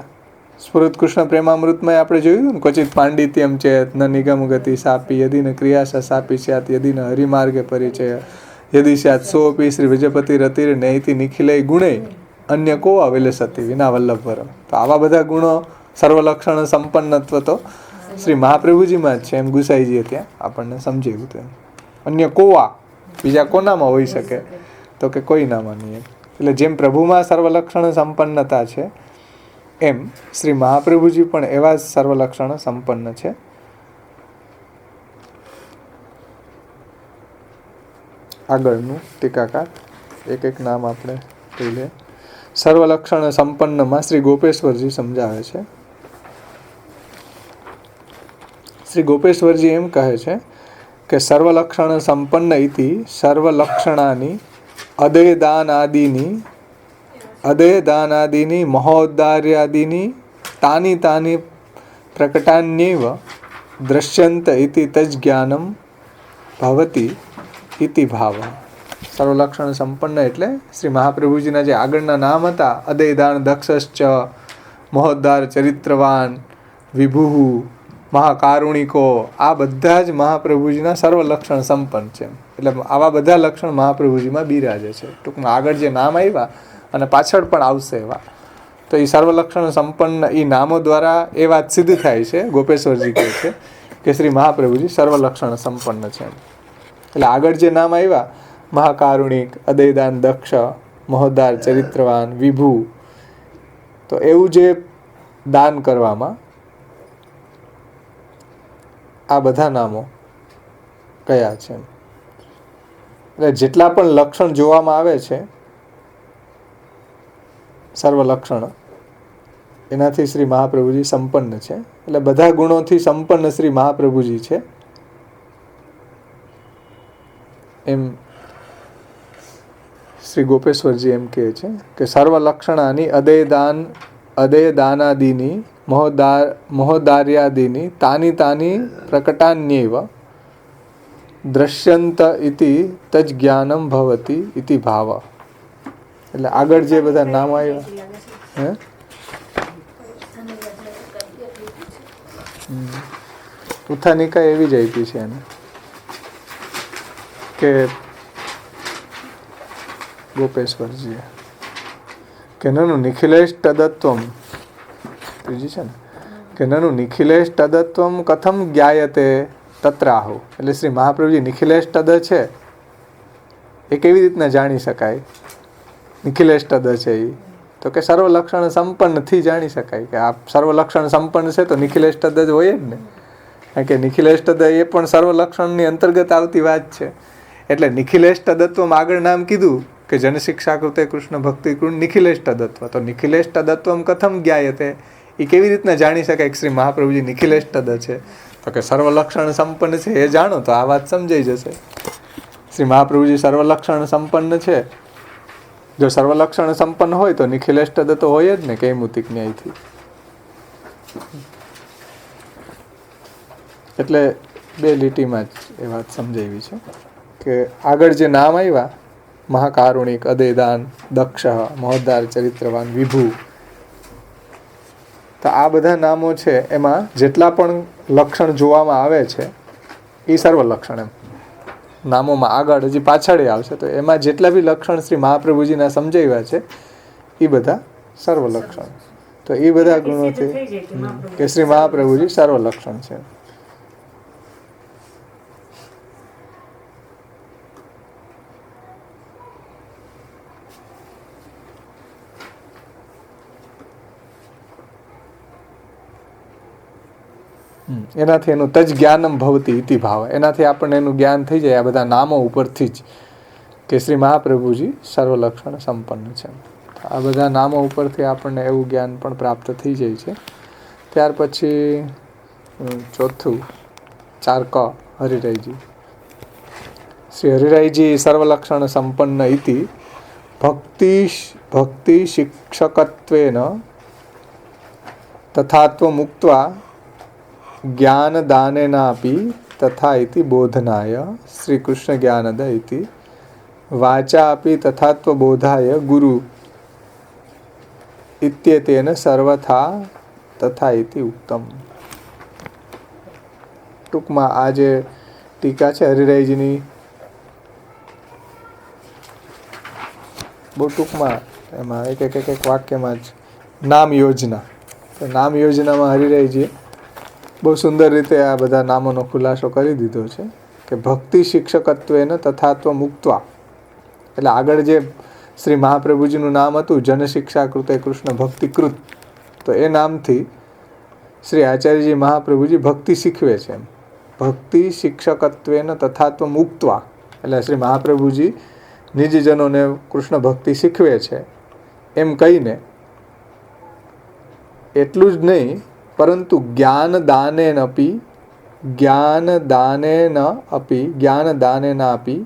સ્ફુરત કૃષ્ણ પ્રેમામૃતમાં આપણે જોયું ને, ક્વચિત પાંડિત્યમ ચેત ન નિગમ ગતિ સાપી યદિ ન ક્રિયાશા સાપી સ્યાત યદિ ન હરિમાર્ગે પરિચય યદિ સ્યાત સોપી શ્રી વિજયપતિ રતિર નૈતિ નિખિલય ગુણે અન્ય કો અવેલે સતી વિના વલ્લભ વરમ. તો આવા બધા ગુણો સર્વલક્ષણ સંપન્નત્વ તો શ્રી મહાપ્રભુજીમાં જ છે, એમ ગુસાઈજીએ ત્યાં આપણને સમજાવ્યું હતું. અન્ય કોવા બીજા કોનામાં હોઈ શકે તો કે કોઈનામાં નહીં. એટલે જેમ પ્રભુમાં સર્વલક્ષણ સંપન્નતા છે એમ શ્રી મહાપ્રભુજી પણ એવા જ સર્વલક્ષણ સંપન્ન છે. આગળનું ટીકાકાર એક એક નામ આપણે જોઈ લે. સર્વલક્ષણ સંપન્નમાં શ્રી ગોપેશ્વરજી સમજાવે છે. શ્રી ગોપેશ્વરજી એમ કહે છે કે સર્વલક્ષણ સંપન્ન ઇતિ સર્વલક્ષણાની અદેદાનાદિની મહોદ્દાર્યાદિની તાની તાની પ્રકટાન્યૈવ દ્રશ્યંત ઇતિ તજ્ઞાનમ ભવતી ઇતિ ભાવ. સર્વલક્ષણ સંપન્ન એટલે શ્રી મહાપ્રભુજીના જે આગળના નામ હતા, અદેદાન દક્ષશ્ચ, મહોદ્દાર ચરિત્રવાન, વિભુહુ, મહાકારુણિકો, આ બધા જ મહાપ્રભુજીના સર્વલક્ષણ સંપન્ન છે. એટલે આવા બધા લક્ષણ મહાપ્રભુજીમાં બિરાજે છે. ટૂંકમાં આગળ જે નામ આવ્યા અને પાછળ પણ આવશે એવા, તો એ સર્વલક્ષણ સંપન્ન એ નામો દ્વારા એ વાત સિદ્ધ થાય છે. ગોપેશ્વરજી કહે છે કે શ્રી મહાપ્રભુજી સર્વલક્ષણ સંપન્ન છે. એટલે આગળ જે નામ આવ્યા, મહાકારુણિક, અદયદાન દક્ષ, મહોદ્દાર ચરિત્રવાન, વિભુ, તો એવું જે દાન કરવામાં આ બધા નામો કયા છે. એટલે જેટલા પણ લક્ષણ જોવામાં આવે છે સર્વલક્ષણ, એનાથી શ્રી મહાપ્રભુજી સંપન્ન છે. એટલે બધા ગુણોથી સંપન્ન શ્રી મહાપ્રભુજી છે એમ શ્રી ગોપેશ્વરજી એમ કહે છે કે સર્વલક્ષણાની અદેદાનાદિની મહોદાર્યાદિની તાની તાની પ્રકટાન્યૈવ દ્રશ્યંત ઇતિ તજ્ઞાનમ ભવતી ઇતિ ભાવ. એટલે આગળ જે બધા નામ આવ્યા, ઉત્થાનિકા એવી જ આપી છે એને કે ગોપેશ્વરજીએ કે નનુ નિખિલેશ તદત્વમ, ત્રીજી છે ને, કે નનુ નિખિલેશ તદત્વમ કથમ જ્ઞાયતે તત્રાહુ. એટલે શ્રી મહાપ્રભુજી નિખિલેશ તદ છે એ કેવી રીતના જાણી શકાય? નિખિલેશ તદ છે એ તો કે સર્વલક્ષણ સંપન્નથી જાણી શકાય કે આ સર્વલક્ષણ સંપન્ન છે તો નિખિલેશ તદ જ હોય જ ને. કારણ કે નિખિલેશ તદ એ પણ સર્વલક્ષણની અંતર્ગત આવતી વાત છે. એટલે નિખિલેશ તદત્વમ આગળ નામ કીધું કે જનશિક્ષા કૃતે કૃષ્ણ ભક્તિ કૃણ નિખિલેશ તદત્વ. તો નિખિલેશ તદત્વમ કથમ જ્ઞાયતે, એ કેવી રીતના જાણી શકાય કે શ્રી મહાપ્રભુજી નિખિલેશ તદ છે? તો કે સર્વલક્ષણ સંપન્ન છે એ જાણો તો આ વાત સમજાઈ જશે. શ્રી મહાપ્રભુજી સર્વલક્ષણ સંપન્ન છે. જો સર્વલક્ષણ સંપન્ન હોય તો નિખિલેશ તદ તો હોય જ ને, કૈમુતિક ન્યાયથી. એટલે બે લીટીમાં જ એ વાત સમજાવી છે કે આગળ જે નામ આવ્યા, મહાકારુણિક, અદેદાન, દક્ષ, મહોદ્દાર, ચરિત્રવાન, વિભુ, તો આ બધા નામો છે એમાં જેટલા પણ લક્ષણ જોવામાં આવે છે એ સર્વલક્ષણ એમ નામોમાં આગળ હજી પાછળ આવશે. તો એમાં જેટલા બી લક્ષણ શ્રી મહાપ્રભુજીના સમજાવ્યા છે એ બધા સર્વલક્ષણ. તો એ બધા ગુણોથી કે શ્રી મહાપ્રભુજી સર્વલક્ષણ છે. એનાથી એનું તજ જ્ઞાનમ ભવતી ઇતિ ભાવ, એનાથી આપણને એનું જ્ઞાન થઈ જાય આ બધા નામો ઉપરથી જ કે શ્રી મહાપ્રભુજી સર્વલક્ષણ સંપન્ન છે. આ બધા નામો ઉપરથી આપણને એવું જ્ઞાન પણ પ્રાપ્ત થઈ જાય છે. ત્યાર પછી ચોથું 4ક હરિરાયજી. શ્રી હરિરાયજી સર્વલક્ષણ સંપન્ન ઇતિ ભક્તિ શિક્ષકત્વેન તથાત્વ મુક્ત્વા જ્ઞાનદાનેનાપી તથા ઇતિ બોધનાય શ્રી કૃષ્ણ જ્ઞાનદ ઇતિ વાચાપી તથાત્વ બોધાય ગુરુ ઇત્યેતેન સર્વથા તથા ઇતિ ઉક્તમ. ટૂંકમાં આ જે ટીકા છે હરિરાયજીની, બહુ ટૂંકમાં એમાં એક વાક્યમાં જ નામ યોજના. તો નામ યોજનામાં હરિરાયજીએ બહુ સુંદર રીતે આ બધા નામોનો ખુલાસો કરી દીધો છે કે ભક્તિ શિક્ષકત્વેન તથાત્વ મુક્ત્વા, એટલે આગળ જે શ્રી મહાપ્રભુજીનું નામ હતું જનશિક્ષા કૃતે કૃષ્ણ ભક્તિકૃત, તો એ નામથી શ્રી આચાર્યજી મહાપ્રભુજી ભક્તિ શીખવે છે. ભક્તિ શિક્ષકત્વેન તથાત્વ મુક્ત્વા એટલે શ્રી મહાપ્રભુજી નિજજનોને કૃષ્ણ ભક્તિ શીખવે છે એમ કહીને એટલું જ નહીં પરંતુ જ્ઞાનદાનેન આપી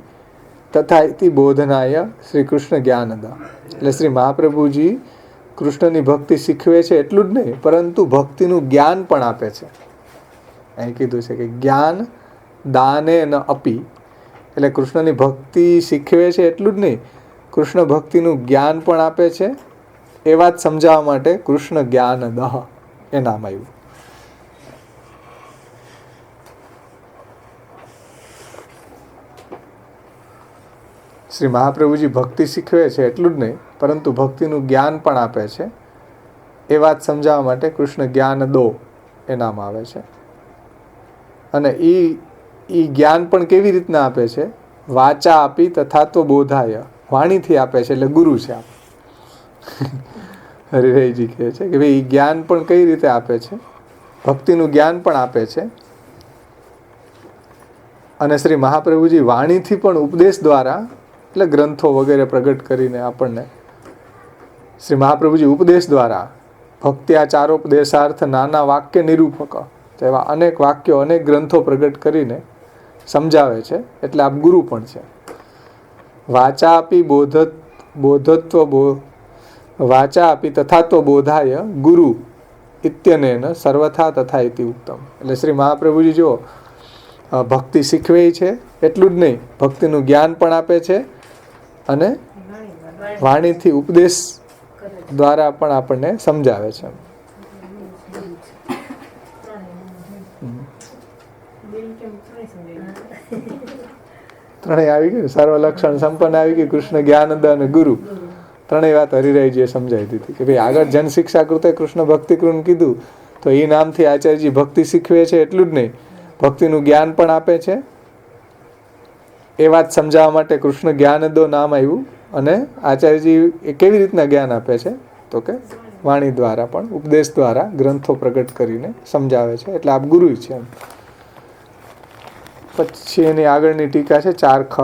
તથા ઇતિ બોધનાય શ્રી કૃષ્ણ જ્ઞાનદ, એટલે શ્રી મહાપ્રભુજી કૃષ્ણની ભક્તિ શીખવે છે એટલું જ નહીં પરંતુ ભક્તિનું જ્ઞાન પણ આપે છે. અહીં કીધું છે કે જ્ઞાન દાનેન અપી, એટલે કૃષ્ણની ભક્તિ શીખવે છે એટલું જ નહીં કૃષ્ણ ભક્તિનું જ્ઞાન પણ આપે છે. એ વાત સમજાવવા માટે કૃષ્ણ જ્ઞાનદ એ નામ આવ્યું. શ્રી મહાપ્રભુજી ભક્તિ શીખવે છે એટલું જ નહીં પરંતુ ભક્તિનું જ્ઞાન પણ આપે છે. એ વાત સમજાવવા માટે કૃષ્ણ જ્ઞાનદો એ નામ આવે છે. અને એ જ્ઞાન પણ કેવી રીતના આપે છે? વાચા આપી તથાત્વ બોધાય, વાણીથી આપે છે, એટલે ગુરુ છે. હરિરાયજી કહે છે કે ભાઈ જ્ઞાન પણ કઈ રીતે આપે છે? ભક્તિનું જ્ઞાન પણ આપે છે. અને શ્રી મહાપ્રભુજી વાણીથી પણ ઉપદેશ દ્વારા, એટલે ગ્રંથો વગેરે પ્રગટ કરીને આપણને શ્રી મહાપ્રભુજી ઉપદેશ દ્વારા ભક્ત્યાચારોપદેશાર્થ નાના વાક્ય નિરૂપક, તેવા અનેક વાક્યો અનેક ગ્રંથો પ્રગટ કરીને સમજાવે છે. એટલે આપ ગુરુ પણ છે. વાચા આપી તથાત્વ બોધાય ગુરુ ઇત્યનેન સર્વથા તથા ઇતિ ઉક્તમ. એટલે શ્રી મહાપ્રભુજી જો ભક્તિ શીખવે છે એટલું જ નહીં ભક્તિનું જ્ઞાન પણ આપે છે અને વાણીથી ઉપદેશ દ્વારા પણ આપણને સમજાવે છે. ત્રણેય આવી ગયું. સર્વલક્ષણ સંપન્ન આવી ગયું, કૃષ્ણ જ્ઞાનદ અને ગુરુ. ત્રણેય વાત હરિરાયજીએ સમજાવી દીધી કે ભાઈ આગળ જન શિક્ષા કૃતે કૃષ્ણ ભક્તિકૃત કીધું તો એ નામથી આચાર્યજી ભક્તિ શીખવે છે એટલું જ નહીં ભક્તિનું જ્ઞાન પણ આપે છે. એ વાત સમજાવવા માટે કૃષ્ણ જ્ઞાનદો નામ આવ્યું. અને આચાર્યજી એ કેવી રીતના જ્ઞાન આપે છે તો કે વાણી દ્વારા પણ ઉપદેશ દ્વારા ગ્રંથો પ્રગટ કરીને સમજાવે છે. એટલે આપ ગુરુ છે. પછી એની આગળની ટીકા છે 4ખ.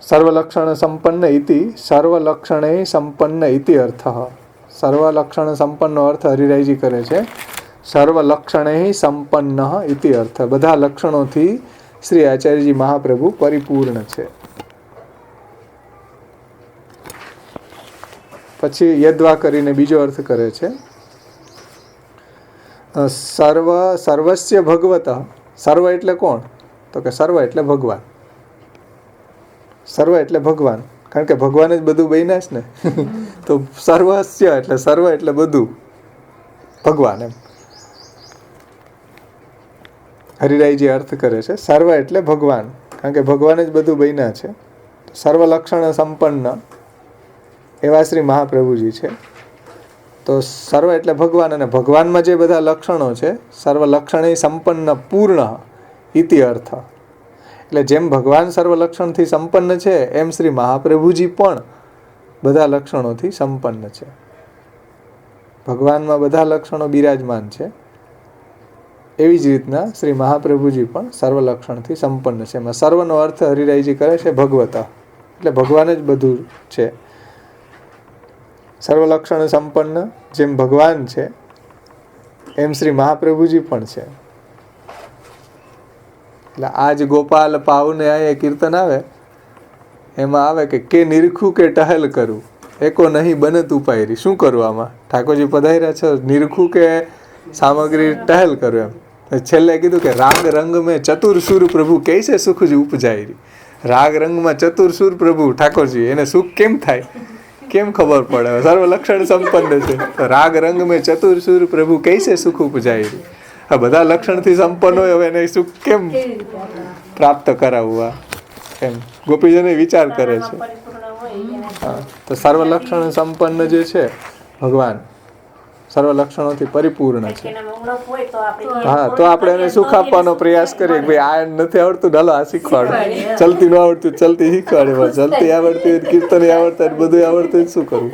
સર્વલક્ષણ સંપન્ન ઇતિ સર્વલક્ષણે સંપન્ન ઇતિ અર્થ. સર્વલક્ષણ સંપન્નનો અર્થ હરિરાયજી કરે છે સર્વલક્ષણે સંપન્ન ઇતિ અર્થ. બધા લક્ષણોથી શ્રી આચાર્યજી મહાપ્રભુ પરિપૂર્ણ છે. પછી યદ્વા કરીને બીજો અર્થ કરે છે સર્વસ્ય ભગવત. સર્વ એટલે કોણ? તો કે સર્વ એટલે ભગવાન. સર્વ એટલે ભગવાન, કારણ કે ભગવાન જ બધું બન્યા છે ને. તો સર્વસ્ય એટલે સર્વ એટલે બધું ભગવાન એમ. હરિરાયજી અર્થ કરે છે સર્વ એટલે ભગવાન, કારણ કે ભગવાન જ બધું બન્યા છે. સર્વ લક્ષણ સંપન્ન એવા શ્રી મહાપ્રભુજી છે. તો સર્વ એટલે ભગવાન, અને ભગવાનમાં જે બધા લક્ષણો છે સર્વ લક્ષણે સંપન્ન પૂર્ણ ઇતિ અર્થ. એટલે જેમ ભગવાન સર્વ લક્ષણથી સંપન્ન છે એમ શ્રી મહાપ્રભુજી પણ બધા લક્ષણોથી સંપન્ન છે. ભગવાનમાં બધા લક્ષણો બિરાજમાન છે. એવી જ રીતના શ્રી મહાપ્રભુજી પણ સર્વ લક્ષણથી સંપન્ન છે. એમાં સર્વનો અર્થ હરિરાયજી કરે છે ભગવત, એટલે ભગવાન જ બધું છે. સર્વ લક્ષણ સંપન્ન જેમ ભગવાન છે એમ શ્રી મહાપ્રભુજી પણ છે. એટલે આજ ગોપાલ પાવને આ કીર્તન આવે એમાં આવે કે નિરખું કે ટહેલ કરું એકો નહીં બનત ઉપાયરી. શું કરું આમાં? ઠાકોરજી પધાર્યા છે, નિરખું કે સામગ્રી ટહેલ કરું એમ. છેલ્લે કીધું કે રાગ રંગ મેં ચતુર સુર પ્રભુ કૈસે સુખ જ ઉપજાયરી. રાગ રંગમાં ચતુર સુર પ્રભુ ઠાકોરજી, એને સુખ કેમ થાય કેમ ખબર પડે? સર્વ લક્ષણ સંપન્ન છે. તો રાગ રંગ મેં ચતુર સુર પ્રભુ કૈસે સુખ ઉપજાયરી. આ બધા લક્ષણથી સંપન્ન હોય, હવે એને સુખ કેમ પ્રાપ્ત કરાવવા એમ ગોપીજનો વિચાર કરે છે. હા, તો સર્વ લક્ષણ સંપન્ન જે છે ભગવાન સર્વ લક્ષણોથી પરિપૂર્ણ છે. હા, તો આપણે એને સુખ આપવાનો પ્રયાસ કરીએ કે ભાઈ આ નથી આવડતું, ચાલો આ શીખવાડો. ચલતી ન આવડતું ચલતી શીખવાડે, ચલતી આવડતી હોય, કીર્તન આવડતા બધું આવડતું શું કરવું?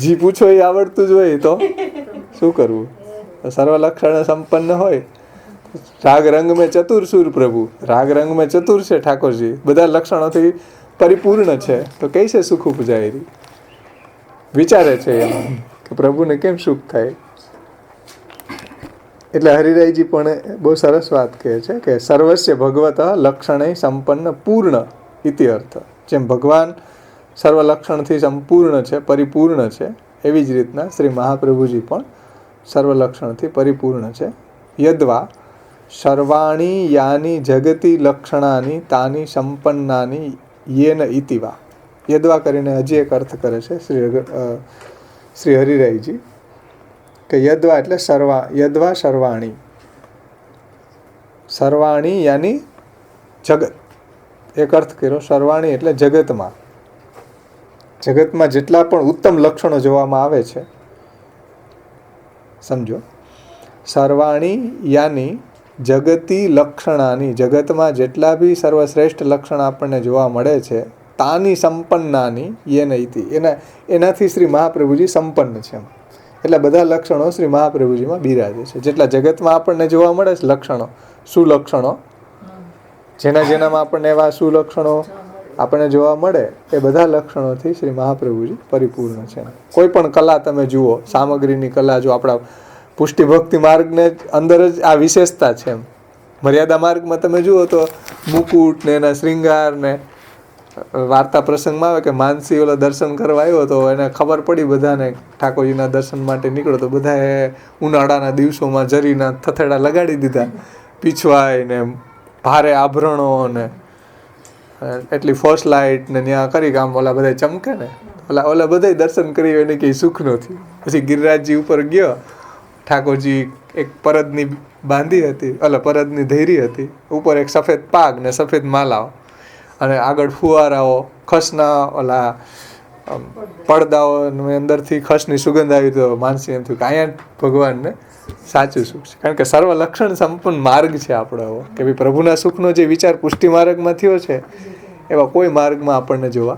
જી પૂછો એ આવડતું જ હોય તો શું કરવું? સર્વ લક્ષણ સંપન્ન હોય. રાગ રંગ મેં ચતુર સુર પ્રભુ, રાગ રંગ મેં ચતુર છે ઠાકોરજી, બધા લક્ષણોથી પરિપૂર્ણ છે. તો કઈ છે સુખ ઉપજાય? વિચારે છે એમાં કે પ્રભુને કેમ સુખ થાય. એટલે હરિરાયજી પણ બહુ સરસ વાત કહે છે કે સર્વસ્ય ભગવત લક્ષણે સંપન્ન પૂર્ણ ઇતિ અર્થ. જેમ ભગવાન સર્વ લક્ષણથી સંપૂર્ણ છે, પરિપૂર્ણ છે, એવી જ રીતના શ્રી મહાપ્રભુજી પણ સર્વ લક્ષણથી પરિપૂર્ણ છે. યદ્વા સર્વાણી યાની જગતી લક્ષણાની તાની સંપન્નાની યેન ઇતિવા. યદ્વા કરીને હજી એક અર્થ કરે છે શ્રી હરિરાયજી કે યદ્વા એટલે યદ્વા સર્વાણી, સર્વાણી યાની જગત, એક અર્થ કર્યો. સર્વાણી એટલે જગતમાં, જગતમાં જેટલા પણ ઉત્તમ લક્ષણો જોવામાં આવે છે, સમજો. સર્વાણી યાની જગતી લક્ષણાની, જગતમાં જેટલા બી સર્વશ્રેષ્ઠ લક્ષણ આપણને જોવા મળે છે, તાની સંપન્નાની યેન ઇતિ, એનાથી શ્રી મહાપ્રભુજી સંપન્ન છે. એટલે બધા લક્ષણો શ્રી મહાપ્રભુજીમાં બિરાજે છે. જેટલા જગતમાં આપણને જોવા મળે છે લક્ષણો, સુલક્ષણો, જેનામાં આપણને એવા સુલક્ષણો આપણને જોવા મળે, એ બધા લક્ષણોથી શ્રી મહાપ્રભુજી પરિપૂર્ણ છે. કોઈ પણ કલા તમે જુઓ, સામગ્રીની કલા જો આપણા પુષ્ટિ ભક્તિ માર્ગને અંદર જ આ વિશેષતા છે. મર્યાદા માર્ગમાં તમે જુઓ તો મુકુટ ને એના શ્રૃંગાર ને વાર્તા પ્રસંગમાં આવે કે માનસી ઓલા દર્શન કરવા આવ્યો તો એને ખબર પડી બધાને ઠાકોરજીના દર્શન માટે નીકળો તો બધાએ ઉનાળાના દિવસોમાં જરીના થથેડા લગાડી દીધા, પીછવાય ને ભારે આભરણો ને એટલી ફર્સ્ટ લાઇટ ને ત્યાં કરી કે આમ ઓલા બધા ચમકે ને, ઓલા બધા દર્શન કરી એને કંઈ સુખ નથી. પછી ગિરિરાજજી ઉપર ગયો, ઠાકોરજી એક પરદની બાંધી હતી, પરદની ધૈરી હતી, ઉપર એક સફેદ પાગ ને સફેદ માલાઓ, અને આગળ ફુવારાઓ, ખસના ઓલા પડદાઓ અંદરથી ખસની સુગંધ આવી. તો માનસી એમ થયું કે અહીંયા ભગવાનને સાચું સુખ છે. કારણ કે સર્વ લક્ષણ સંપન્ન માર્ગ છે આપણો, કે ભાઈ પ્રભુના સુખનો જે વિચાર પુષ્ટિ માર્ગમાં થયો છે એવા કોઈ માર્ગમાં આપણને જોવા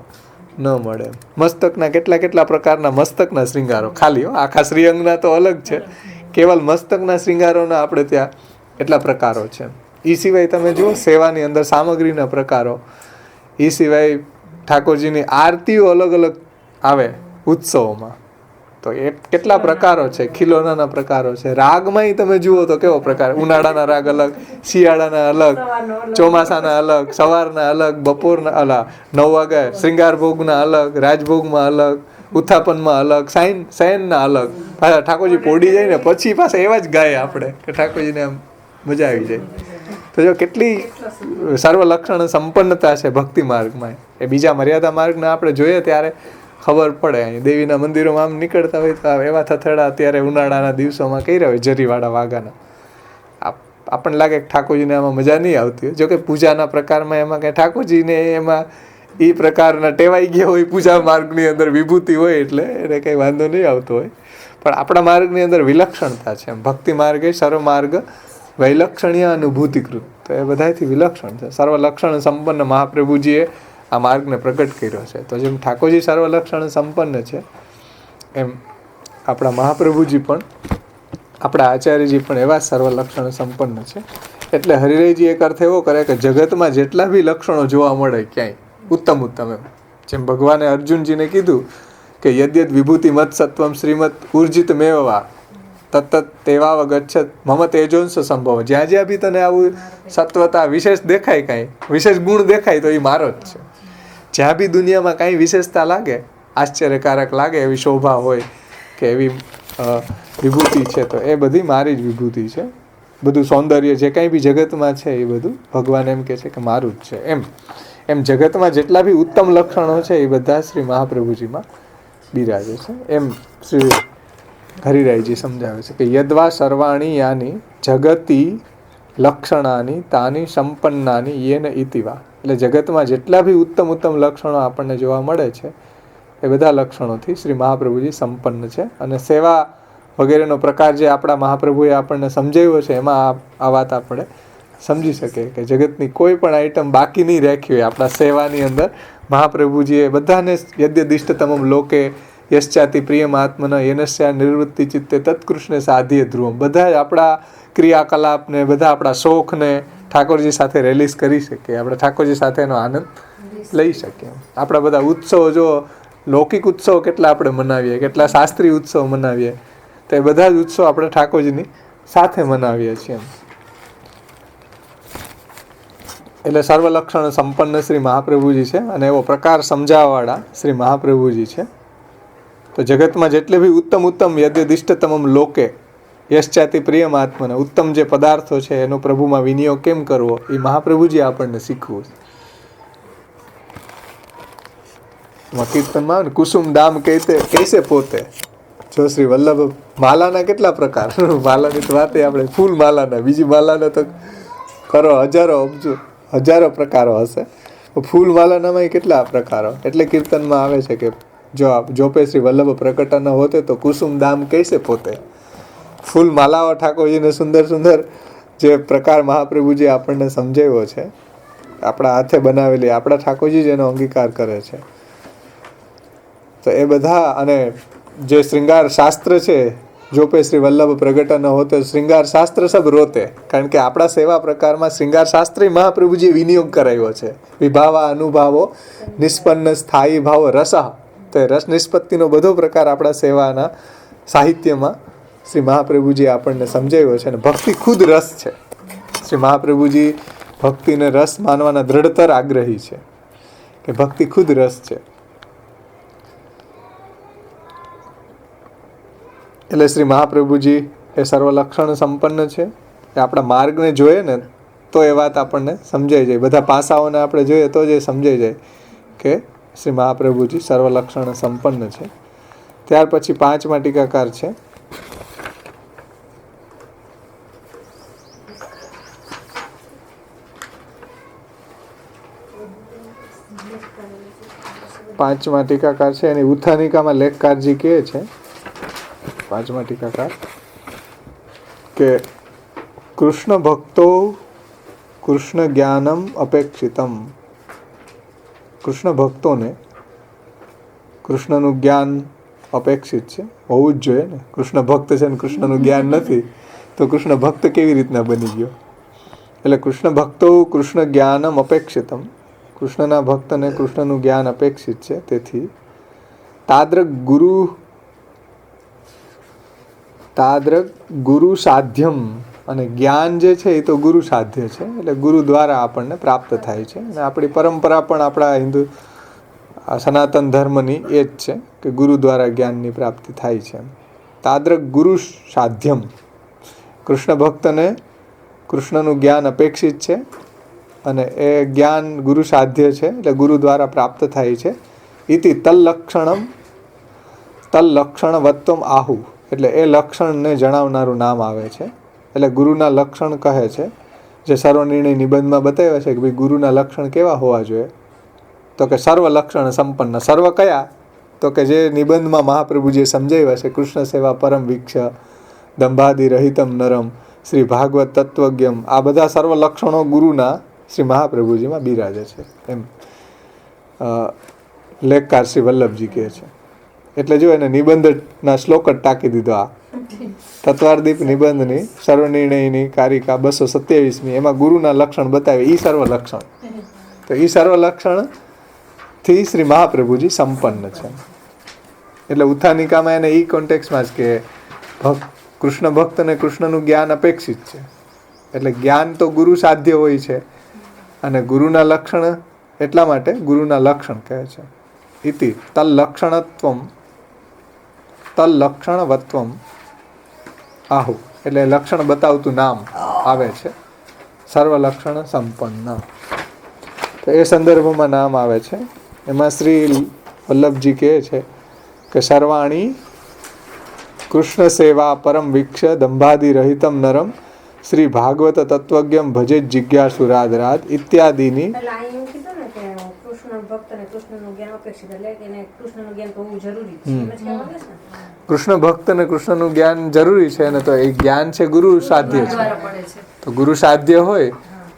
ન મળે. મસ્તકના કેટલા પ્રકારના મસ્તકના શ્રૃંગારો, ખાલી આખા શ્રીઅંગના તો અલગ છે, કેવલ મસ્તકના શ્રૃંગારોના આપણે ત્યાં એટલા પ્રકારો છે. એ સિવાય તમે જુઓ સેવાની અંદર સામગ્રીના પ્રકારો, એ સિવાય ઠાકોરજીની આરતીઓ અલગ અલગ આવે ઉત્સવોમાં, તો એ કેટલા પ્રકારો છે, ખિલોનાના પ્રકારો છે. રાગમાં તમે જુઓ તો કેવો પ્રકાર, ઉનાળાના રાગ અલગ, શિયાળાના અલગ, ચોમાસાના અલગ, સવારના અલગ, બપોરના અલગ, 9 વાગે શ્રૃંગાર ભોગના અલગ, રાજભોગમાં અલગ, ઉત્થાપનમાં અલગ, શયનના અલગ. પાછા ઠાકોરજી પોડી જાય ને પછી પાછા એવા જ ગાય આપણે કે ઠાકોરજીને આમ મજા આવી જાય. તો જો કેટલી સર્વ લક્ષણ સંપન્નતા છે ભક્તિ માર્ગમાં. એ બીજા મર્યાદા માર્ગને આપણે જોઈએ ત્યારે ખબર પડે. અહીં દેવીના મંદિરોમાં આમ નીકળતા હોય તો એવા થથેડા અત્યારે ઉનાળાના દિવસોમાં કર્યા હોય જરીવાળા વાઘાના, આપણને લાગે કે ઠાકોરજીને આમાં મજા નહીં આવતી હોય. જોકે પૂજાના પ્રકારમાં એમાં કંઈ ઠાકોરજીને એમાં એ પ્રકારના ટેવાઈ ગયા હોય, પૂજા માર્ગની અંદર વિભૂતિ હોય એટલે એને કંઈ વાંધો નહીં આવતો હોય. પણ આપણા માર્ગની અંદર વિલક્ષણતા છે. ભક્તિ માર્ગ એ સર્વ માર્ગ વૈલક્ષણ્ય અનુભૂતિકૃત, તો એ બધાથી વિલક્ષણ છે. સર્વ લક્ષણ સંપન્ન મહાપ્રભુજીએ આ માર્ગને પ્રગટ કર્યો છે. તો જેમ ઠાકોરજી સર્વ લક્ષણ સંપન્ન છે, એમ આપણા મહાપ્રભુજી પણ, આપણા આચાર્યજી પણ એવા સર્વ લક્ષણ સંપન્ન છે. એટલે હરિરાયજી એક અર્થ એવો કરે કે જગતમાં જેટલા બી લક્ષણો જોવા મળે ક્યાંય ઉત્તમ ઉત્તમ, એમ જેમ ભગવાને અર્જુનજીને કીધું કે યદ્યદ વિભૂતિ મત સત્વમ શ્રીમદ ઉર્જિત મેવવા તત્ત તેવાવ ગચ્છત મમ તેજોંશ સંભવ. જ્યાં જ્યાં બી તને આવું સત્વતા વિશેષ દેખાય, કાંઈ વિશેષ ગુણ દેખાય, તો એ મારો જ છે. જ્યાં બી દુનિયામાં કાંઈ વિશેષતા લાગે, આશ્ચર્યકારક લાગે, એવી શોભા હોય કે એવી વિભૂતિ છે, તો એ બધી મારી જ વિભૂતિ છે. બધું સૌંદર્ય જે કાંઈ બી જગતમાં છે એ બધું ભગવાન એમ કહે છે કે મારું જ છે. એમ જગતમાં જેટલા બી ઉત્તમ લક્ષણો છે એ બધા શ્રી મહાપ્રભુજીમાં બિરાજે છે. એમ શ્રી હરિરાયજી સમજાવે છે કે યદ્વા સર્વાણી યાની જગતી લક્ષણાની તાની સંપન્નાની યેન ઇતિવા. એટલે જગતમાં જેટલા બી ઉત્તમ ઉત્તમ લક્ષણો આપણને જોવા મળે છે એ બધા લક્ષણોથી શ્રી મહાપ્રભુજી સંપન્ન છે. અને સેવા વગેરેનો પ્રકાર જે આપણા મહાપ્રભુએ આપણને સમજાવ્યો છે, એમાં આ વાત આપણે સમજી શકીએ કે જગતની કોઈ પણ આઈટમ બાકી નહીં રાખી હોય આપણા સેવાની અંદર. મહાપ્રભુજીએ બધાને યદ્યદિષ્ટતમમ લોકે યશ્ચાતિ પ્રિયમાત્મન યનસ્યા નિવૃત્તિ ચિત્તે તત્કૃષ્ણે સાધ્ય ધ્રુવમ. બધા જ આપણા ક્રિયાકલાપને, બધા આપણા શોખને ઠાકોરજી સાથે રિલીઝ કરી શકીએ, આપણે ઠાકોરજી સાથેનો આનંદ લઈ શકીએ. આપણા બધા ઉત્સવો, જો લૌકિક ઉત્સવો કેટલા આપણે મનાવીએ, કેટલા શાસ્ત્રીય ઉત્સવ મનાવીએ, તો એ બધા જ ઉત્સવો આપણે ઠાકોરજીની સાથે મનાવીએ છીએ. એટલે સર્વલક્ષણ સંપન્ન શ્રી મહાપ્રભુજી છે અને એવો પ્રકાર સમજાવવાવાળા શ્રી મહાપ્રભુજી છે. તો જગતમાં જેટલે બી ઉત્તમ ઉત્તમ યદ્યદિષ્ટતમમ લોકે યશ્ચાતિ પ્રિયમાત્મને, ઉત્તમ જે પદાર્થો છે એનો પ્રભુમાં વિનિયોગ કેમ કરવો, એ મહાપ્રભુજી આપણને શીખવું. કીર્તનમાં કુસુમ દામ કૈસે પોતે, જો શ્રી વલ્લભ માલાના કેટલા પ્રકાર, માલાની તો વાત આપણે ફૂલ માલાના, બીજી માલાના તો કરો હજારો પ્રકારો હશે. ફૂલ માલાનામાં કેટલા પ્રકારો. એટલે કીર્તનમાં આવે છે કે જો પે શ્રી વલ્લભ પ્રકટ ન હોતે તો કુસુમ દામ કૈસે પોતે. ફૂલ માલાઓ ઠાકોરજીને સુંદર સુંદર જે પ્રકાર મહાપ્રભુજી આપણને સમજાવ્યો છે, આપણા હાથે બનાવેલી, આપણા ઠાકોરજી જ એનો અંગીકાર કરે છે. તો એ બધા, અને જે શ્રૃંગાર શાસ્ત્ર છે, જો પે શ્રી વલ્લભ પ્રગટ ન હોતે શ્રૃંગાર શાસ્ત્ર સબ રોતે. કારણ કે આપણા સેવા પ્રકારમાં શ્રૃંગાર શાસ્ત્રી મહાપ્રભુજીએ વિનિયોગ કરાવ્યો છે. વિભાવા અનુભાવો નિષ્પન્ન સ્થાયી ભાવ રસ. તો એ રસ નિષ્પત્તિનો બધો પ્રકાર આપણા સેવાના સાહિત્યમાં શ્રી મહાપ્રભુજી આપણને સમજાવ્યો છે. અને ભક્તિ ખુદ રસ છે. શ્રી મહાપ્રભુજી ભક્તિને રસ માનવાના દ્રઢતર આગ્રહી છે કે ભક્તિ ખુદ રસ છે. એટલે શ્રી મહાપ્રભુજી એ સર્વલક્ષણ સંપન્ન છે. એ આપણા માર્ગને જોઈએ ને તો એ વાત આપણને સમજાઈ જાય. બધા પાસાઓને આપણે જોઈએ તો જ એ સમજાઈ જાય કે શ્રી મહાપ્રભુજી સર્વલક્ષણ સંપન્ન છે. ત્યાર પછી 5મા ટીકાકાર છે એની ઉત્થાનિકામાં લેખકારજી કહે છે, 5મા ટીકાકાર, કે કૃષ્ણ ભક્તો કૃષ્ણ જ્ઞાનમ અપેક્ષિતમ. કૃષ્ણ ભક્તોને કૃષ્ણનું જ્ઞાન અપેક્ષિત છે, હોવું જ જોઈએ ને. કૃષ્ણ ભક્ત છે ને કૃષ્ણનું જ્ઞાન નથી તો કૃષ્ણ ભક્ત કેવી રીતના બની ગયો. એટલે કૃષ્ણ ભક્તો કૃષ્ણ જ્ઞાનમ અપેક્ષિતમ, કૃષ્ણના ભક્તને કૃષ્ણનું જ્ઞાન અપેક્ષિત છે. તેથી તાદ્રક ગુરુ સાધ્યમ, અને જ્ઞાન જે છે એ તો ગુરુ સાધ્ય છે, એટલે ગુરુ દ્વારા આપણને પ્રાપ્ત થાય છે. અને આપણી પરંપરા પણ આપણા હિન્દુ સનાતન ધર્મની એ જ છે કે ગુરુ દ્વારા જ્ઞાનની પ્રાપ્તિ થાય છે. તાદ્રક ગુરુ સાધ્યમ, કૃષ્ણ ભક્તને કૃષ્ણનું જ્ઞાન અપેક્ષિત છે અને એ જ્ઞાન ગુરુ સાધ્ય છે, એટલે ગુરુ દ્વારા પ્રાપ્ત થાય છે. ઇતિ તલ્લક્ષણવત્વમ આહુ, એટલે એ લક્ષણને જણાવનારું નામ આવે છે. એટલે ગુરુના લક્ષણ કહે છે, જે સર્વનિર્ણય નિબંધમાં બતાવ્યા છે કે ભાઈ ગુરુના લક્ષણ કેવા હોવા જોઈએ, તો કે સર્વ લક્ષણ સંપન્ન. સર્વ કયા? તો કે જે નિબંધમાં મહાપ્રભુજીએ સમજાવ્યા છે, કૃષ્ણ સેવા પરમ વિક્ષ, દંભાદિ રહિતમ નરમ, શ્રી ભાગવત તત્વજ્ઞમ, આ બધા સર્વ લક્ષણો ગુરુના શ્રી મહાપ્રભુજીમાં બિરાજે છે એમ લેખકાર શ્રી વલ્લભજી કહે છે. એટલે જો એને નિબંધના શ્લોક જ ટાંકી દીધો. આ તત્વાર્દીપ નિબંધની સર્વનિર્ણયની કારિકા 227મી, એમાં ગુરુના લક્ષણ બતાવે, ઈ સર્વ લક્ષણ. તો ઈ સર્વ લક્ષણથી શ્રી મહાપ્રભુજી સંપન્ન છે. એટલે ઉત્થાનિકામાં એને ઈ કોન્ટેક્સમાં જ કે કૃષ્ણ ભક્ત અને કૃષ્ણનું જ્ઞાન અપેક્ષિત છે. એટલે જ્ઞાન તો ગુરુ સાધ્ય હોય છે, અને ગુરુના લક્ષણ એટલા માટે ગુરુના લક્ષણ કહે છે. ઇતિ તલ્લક્ષણવત્વમ આહુ, એટલે લક્ષણ બતાવતું નામ આવે છે, સર્વ લક્ષણ સંપન્ન. તો એ સંદર્ભમાં નામ આવે છે. એમાં શ્રી વલ્લભજી કહે છે કે સર્વાણી કૃષ્ણ સેવા પરમ વિક્ષ દંભાદિ રહિતમ નરમ શ્રી ભાગવત તત્વજ્ઞમ ભજે જિજ્ઞાસુ રાધ રાધ ઇત્યાદિની. કૃષ્ણ ભક્ત અને કૃષ્ણનું જ્ઞાન જરૂરી છે ને, તો એ જ્ઞાન છે ગુરુ સાધ્ય છે. તો ગુરુ સાધ્ય હોય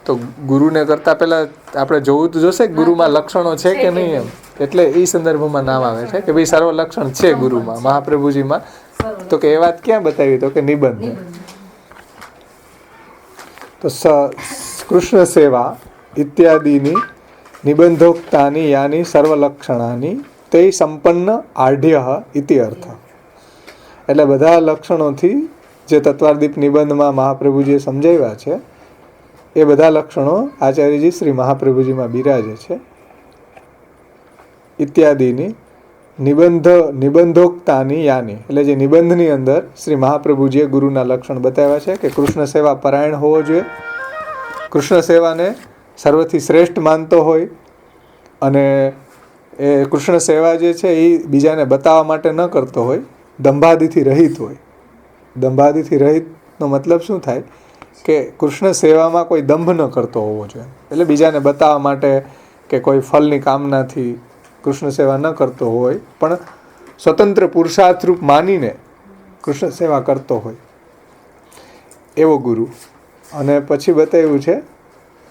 તો ગુરુને કરતા પહેલા આપણે જોવું તો જોશે કે ગુરુમાં લક્ષણો છે કે નહીં એમ. એટલે એ સંદર્ભમાં નામ આવે છે કે ભાઈ સર્વ લક્ષણ છે ગુરુમાં, મહાપ્રભુજીમાં. તો કે એ વાત ક્યાં બતાવી? તો કે નિબંધ. તો કૃષ્ણ સેવા ઇત્યાદિની નિબંધોક્તાની યાની સર્વલક્ષણાની તે સંપન્ન આઢ્ય ઇતિ અર્થ. એટલે બધા લક્ષણોથી જે તત્વાર્દીપ નિબંધમાં મહાપ્રભુજીએ સમજાવ્યા છે, એ બધા લક્ષણો આચાર્યજી શ્રી મહાપ્રભુજીમાં બિરાજે છે. ઇત્યાદિની નિબંધોક્તાની યાની, એટલે જે નિબંધની અંદર શ્રી મહાપ્રભુજીએ ગુરુના લક્ષણ બતાવ્યા છે કે કૃષ્ણ સેવા પરાયણ હોવો જોઈએ, કૃષ્ણ સેવાને સર્વથી શ્રેષ્ઠ માનતો હોય, અને એ કૃષ્ણ સેવા જે છે એ બીજાને બતાવવા માટે ન કરતો હોય, દંભાદિથી રહિત હોય. દંભાદિથી રહિતનો મતલબ શું થાય? કે કૃષ્ણ સેવામાં કોઈ દંભ ન કરતો હોવો જોઈએ. એટલે બીજાને બતાવવા માટે કે કોઈ ફલની કામનાથી કૃષ્ણ સેવા ન કરતો હોય, પણ સ્વતંત્ર પુરુષાર્થરૂપ માનીને કૃષ્ણ સેવા કરતો હોય, એવો ગુરુ. અને પછી બતાવ્યું છે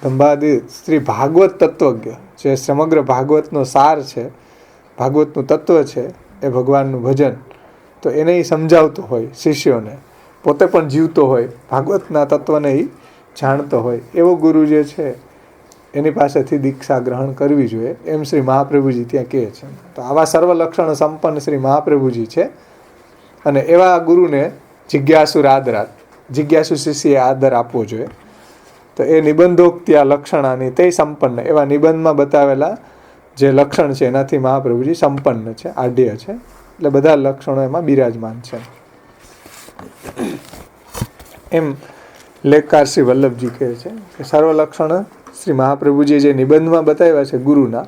દંભાદિ શ્રી ભાગવત તત્વજ્ઞ, જે સમગ્ર ભાગવતનો સાર છે, ભાગવતનું તત્વ છે, એ ભગવાનનું ભજન, તો એને એ સમજાવતો હોય શિષ્યોને, પોતે પણ જીવતો હોય, ભાગવતના તત્વને એ જાણતો હોય, એવો ગુરુ જે છે એની પાસેથી દીક્ષા ગ્રહણ કરવી જોઈએ, એમ શ્રી મહાપ્રભુજી ત્યાં કહે છે. તો આવા સર્વ લક્ષણ સંપન્ન શ્રી મહાપ્રભુજી છે, અને એવા ગુરુને જિજ્ઞાસુ રાધરાત, જિજ્ઞાસુ શિષ્યએ આદર આપવો જોઈએ. તો એ નિબંધોક્ત્યા લક્ષણાની તે સંપન્ન, એવા નિબંધમાં બતાવેલા જે લક્ષણ છે એનાથી મહાપ્રભુજી સંપન્ન છે, આઢ્ય છે. એટલે બધા લક્ષણો એમાં બિરાજમાન છે. એમ લેખકાર શ્રી વલ્લભજી કહે છે કે સર્વ લક્ષણ શ્રી મહાપ્રભુજીએ જે નિબંધમાં બતાવ્યા છે ગુરુના,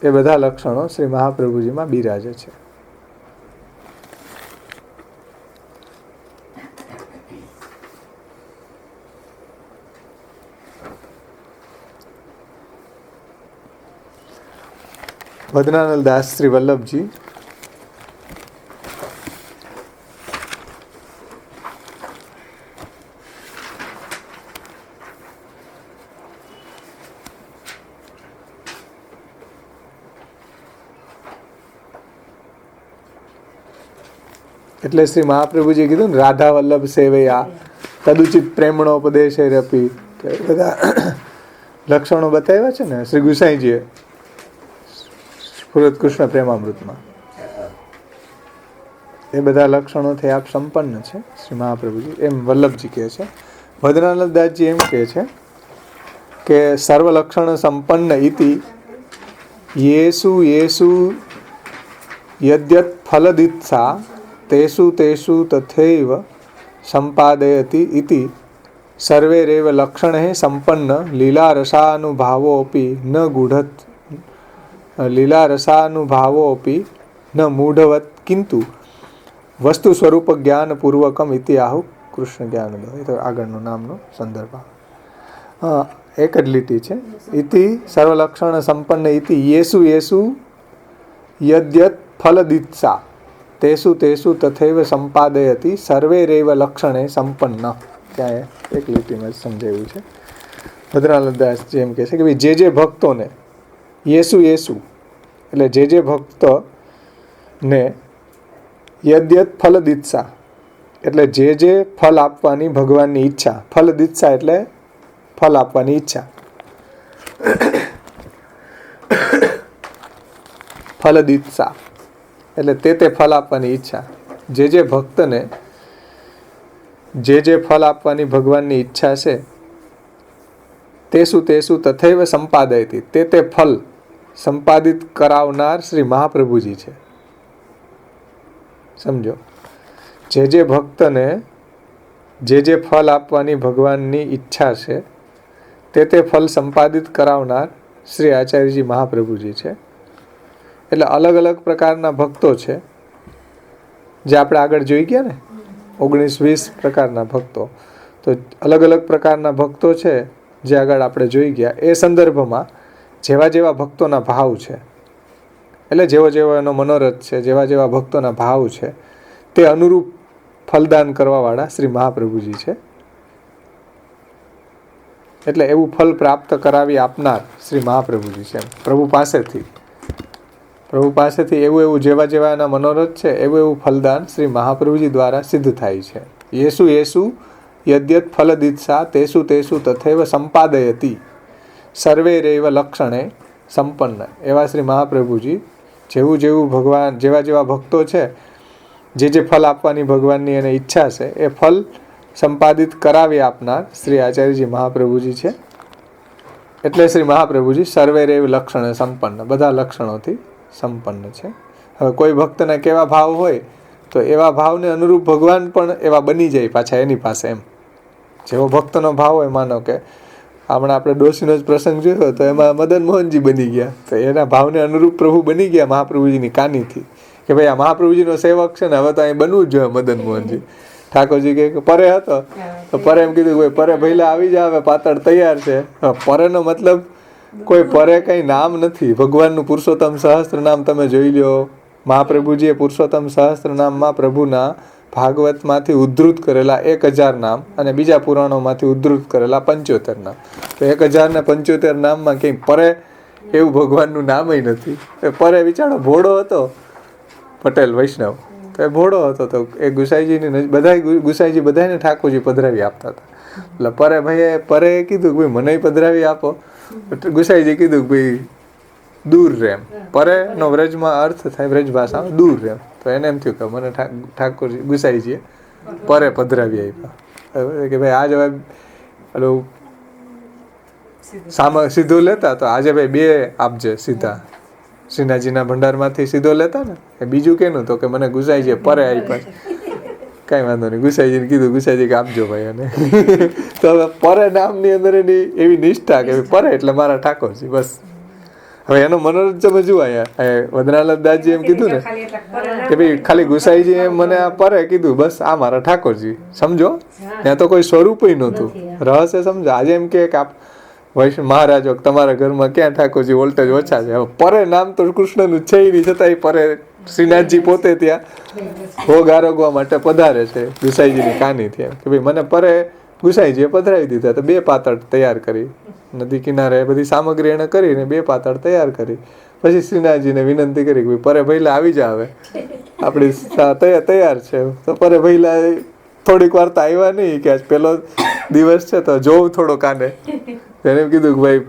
એ બધા લક્ષણો શ્રી મહાપ્રભુજીમાં બિરાજે છે. ભજનાનંદ દાસ શ્રી વલ્લભજી એટલે શ્રી મહાપ્રભુજી કીધું ને, રાધા વલ્લભ સેવયા તદુચિત પ્રેમણોપદેશે રપી, તો એ બધા લક્ષણો બતાવ્યા છે ને શ્રી ગુસાઈજીએ સ્ફુરત કૃષ્ણ પ્રેમામૃતમાં. એ બધા લક્ષણોથી આપ સંપન્ન છે શ્રી મહાપ્રભુજી, એમ વલ્લભજી કહે છે. ભદ્રાનંદ દાસજી એમ કહે છે કે સર્વ લક્ષણ સંપન્ન ઇતિ યેસુ યેસુ યદ્યત ફલદિત્સા તેષુ તેષુ તથૈવ સંપાદયતિ ઇતિ સર્વેરેવ લક્ષણે સંપન્ન લીલારસાનુભાવોપી ન ગૂઢત લીલારસાનુભાવોપી ન મૂઢવત કિંતુ વસ્તુ સ્વરૂપ જ્ઞાનપૂર્વકમ ઇતિ આહુ કૃષ્ણ જ્ઞાનદો, એ તો આગળનું નામનો સંદર્ભ આવે. હા, એક જ લીટી છે. ઇતિ સર્વલક્ષણ સંપન્ન ઇતિ યેસુ યેસુ યદ્યત ફલદીત્સા તેસુ તેસુ તથૈવ સંપાદયતિ સર્વેરેવ લક્ષણે સંપન્ન. ત્યાં એક લીટીમાં સમજાવ્યું છે. ભદ્રાનંદદાસજી એમ કહે છે કે ભાઈ જે ભક્તોને યેસુ યેસુ એટલે જે ભક્તને યદ્યત ફલદીત્સા એટલે જે ફલ આપવાની ભગવાનની ઈચ્છા, ફલદીત્સા એટલે ફલ આપવાની ઈચ્છા, ફલદીત્સા એટલે તે ફલ આપવાની ઈચ્છા. જે ભક્તને જે ફલ આપવાની ભગવાનની ઈચ્છા છે તેસુ તથૈવ સંપાદયતિ તે ફલ સંપાદિત કરાવનાર શ્રી મહાપ્રભુજી છે. સમજો, જે ભક્તને જે ફલ આપવાની ભગવાનની ઈચ્છા છે તે ફલ સંપાદિત કરાવનાર શ્રી આચાર્યજી મહાપ્રભુજી છે. એટલે અલગ અલગ પ્રકારના ભક્તો છે જે આપણે આગળ જોઈ ગયા ને, 19-20 પ્રકારના ભક્તો. તો અલગ અલગ પ્રકારના ભક્તો છે જે આગળ આપણે જોઈ ગયા. એ સંદર્ભમાં જેવા ભક્તોના ભાવ છે, એટલે જેવો એનો મનોરથ છે, જેવા ભક્તોના ભાવ છે તે અનુરૂપ ફલદાન કરવાવાળા શ્રી મહાપ્રભુજી છે. એટલે એવું ફલ પ્રાપ્ત કરાવી આપનાર શ્રી મહાપ્રભુજી છે. પ્રભુ પાસેથી એવું જેવા એના મનોરથ છે એવું ફલદાન શ્રી મહાપ્રભુજી દ્વારા સિદ્ધ થાય છે. યેસુ યદ્યત ફલદીત્સા તેસુ તથૈવ સંપાદયતિ સર્વેરેવ લક્ષણે સંપન્ન. એવા શ્રી મહાપ્રભુજી જેવું ભગવાન જેવા ભક્તો છે જે ફલ આપવાની ભગવાનની એને ઈચ્છા છે એ ફલ સંપાદિત કરાવી આપનાર શ્રી આચાર્યજી મહાપ્રભુજી છે. એટલે શ્રી મહાપ્રભુજી સર્વેરેવ લક્ષણે સંપન્ન, બધા લક્ષણોથી સંપન્ન છે. હવે કોઈ ભક્તના કેવા ભાવ હોય તો એવા ભાવને અનુરૂપ ભગવાન પણ એવા બની જાય પાછા એની પાસે. એમ જેવો ભક્તનો ભાવ હોય, માનો કે હમણાં આપણે ડોશીનો જ પ્રસંગ જોયો તો એમાં મદન મોહનજી બની ગયા, તો એના ભાવને અનુરૂપ પ્રભુ બની ગયા મહાપ્રભુજીની કાનીથી કે ભાઈ આ મહાપ્રભુજીનો સેવક છે ને, હવે તો અહીં બનવું જ જોઈએ મદન મોહનજી. ઠાકોરજી કે પરે હતો તો પરે એમ કીધું ભાઈ પરે ભઈલા આવી જાવે, પાતળ તૈયાર છે. પરેનો મતલબ કોઈ પરે કંઈ નામ નથી. ભગવાનનું પુરુષોત્તમ સહસ્ત્ર નામ તમે જોઈ લો. મહાપ્રભુજીએ પુરુષોત્તમ સહસ્ત્ર નામમાં પ્રભુના ભાગવતમાંથી ઉદ્ધૃત કરેલા 1000 નામ અને બીજા પુરાણોમાંથી ઉદ્ધૃત કરેલા 75 નામ. તો 1075 નામમાં કંઈ પરે એવું ભગવાનનું નામ નથી. પરે બિચારો ભોળો હતો, પટેલ વૈષ્ણવ, તો એ ભોળો હતો. તો એ ગુસાઈજી બધાને ઠાકોરજી પધરાવી આપતા હતા. એટલે પરે કીધું કે ભાઈ મને પધરાવી આપો. ગુસાઈજી કીધું કે ભાઈ દૂર રેમ. પરેનો વ્રજમાં અર્થ થાય, વ્રજ ભાષામાં દૂર રેમ. તો એને એમ થયું કે મને ઠાકોરજી ગુસાઈજીએ પરે પધરાવી આપ્યા કે ભાઈ આજે પેલું સીધો લેતા તો આજે ભાઈ 2 આપજે સીધા. શ્રીનાથજીના ભંડારમાંથી સીધો લેતા ને એ બીજું કેનું તો કે મને ગુસાઈજીએ પરે આપ્યા. કાંઈ વાંધો નહીં, ગુસાઈજીને કીધું, ગુસાઈજી કે આપજો ભાઈ. અને તો હવે પરે નામની અંદર એની એવી નિષ્ઠા કે પરે એટલે મારા ઠાકોરજી બસ. હવે એનો મનોરંજન તમે જુઓ અહીંયા વદનાલદાસજી એમ કીધું ને કે ભાઈ ખાલી ગુસાઈજી એમ મને આ પરે કીધું, બસ આ મારા ઠાકોરજી. સમજો, ત્યાં તો કોઈ સ્વરૂપ નહોતું. રહસ્ય સમજો. આજે એમ કે વૈષ્ણવ મહારાજો તમારા ઘરમાં ક્યાં ઠાકોરજી વોલ્ટેજ ઓછા છે. હવે પરે નામ તો કૃષ્ણનું છે નહીં, છતાંય પરે શ્રીનાથજી પોતે ત્યાં ભોગ આરોગવા માટે પધારે છે ગુસાઈજીની કાનીથી. એમ કે ભાઈ મને પરે ગુસાઈજીએ પધરાવી દીધા. તો 2 પાતળ તૈયાર કરી, નદી કિનારે બધી સામગ્રી એને કરીને 2 પાતળ તૈયાર કરી. પછી શ્રીનાથજીને વિનંતી કરી કે પરે ભઈલા આવી જાવે, આપણી તૈયાર છે. તો પરે ભઈલા થોડીક વાર તો આવ્યા નહીં કે આજ પહેલો દિવસ છે તો જોઉં થોડો કાને. એને કીધું કે ભાઈ,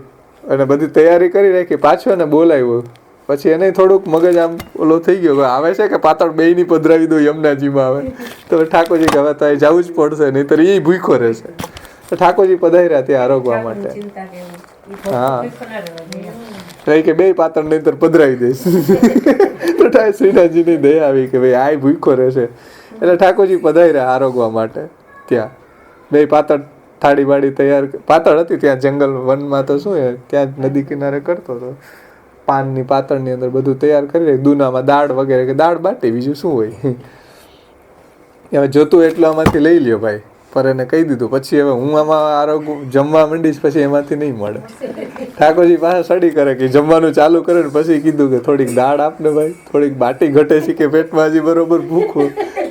અને બધી તૈયારી કરી રાખી. પાછો એને બોલાવ્યો. પછી એને થોડુંક મગજ આમ ઓલો થઈ ગયો, આવે છે કે પાતળ 2 ની પધરાવી દો યમુનાજીમાં આવે. તો ઠાકોરજી કે હવે તો અહીં જવું જ પડશે, નહીં તો એ ભૂખો રહેશે. તો ઠાકોરજી પધાર્યા ત્યાં આરોગવા માટે. હા, કે 2 પાતળ નહીં તો પધરાવી દઈશ. તો શ્રીનાથજીની દયા આવી કે ભાઈ આ ભૂખો રહેશે. એટલે ઠાકોરજી પધાર્યા આરોગવા માટે ત્યાં. 2 પાતળ થાળી વાળી તૈયાર, પાતળ હતી ત્યાં જંગલ વનમાં, તો શું ત્યાં નદી કિનારે કરતો હતો. પાનની પાતળની અંદર બધું તૈયાર કરી, દૂનામાં દાળ વગેરે, કે દાળ બાટી, બીજું શું હોય. હવે જોતું એટલું આમાંથી લઈ લ્યો ભાઈ. પરેને કહી દીધું. પછી હવે હું આમાં આરોગ્ય જમવા માંડીશ, પછી એમાંથી નહીં મળે. ઠાકોરજી પાસે સ્ટડી કરે કે જમવાનું ચાલુ કરે ને પછી કીધું કે થોડીક દાળ આપને ભાઈ, થોડીક બાટી ઘટે છે કે પેટમાં હજી બરોબર ભૂખ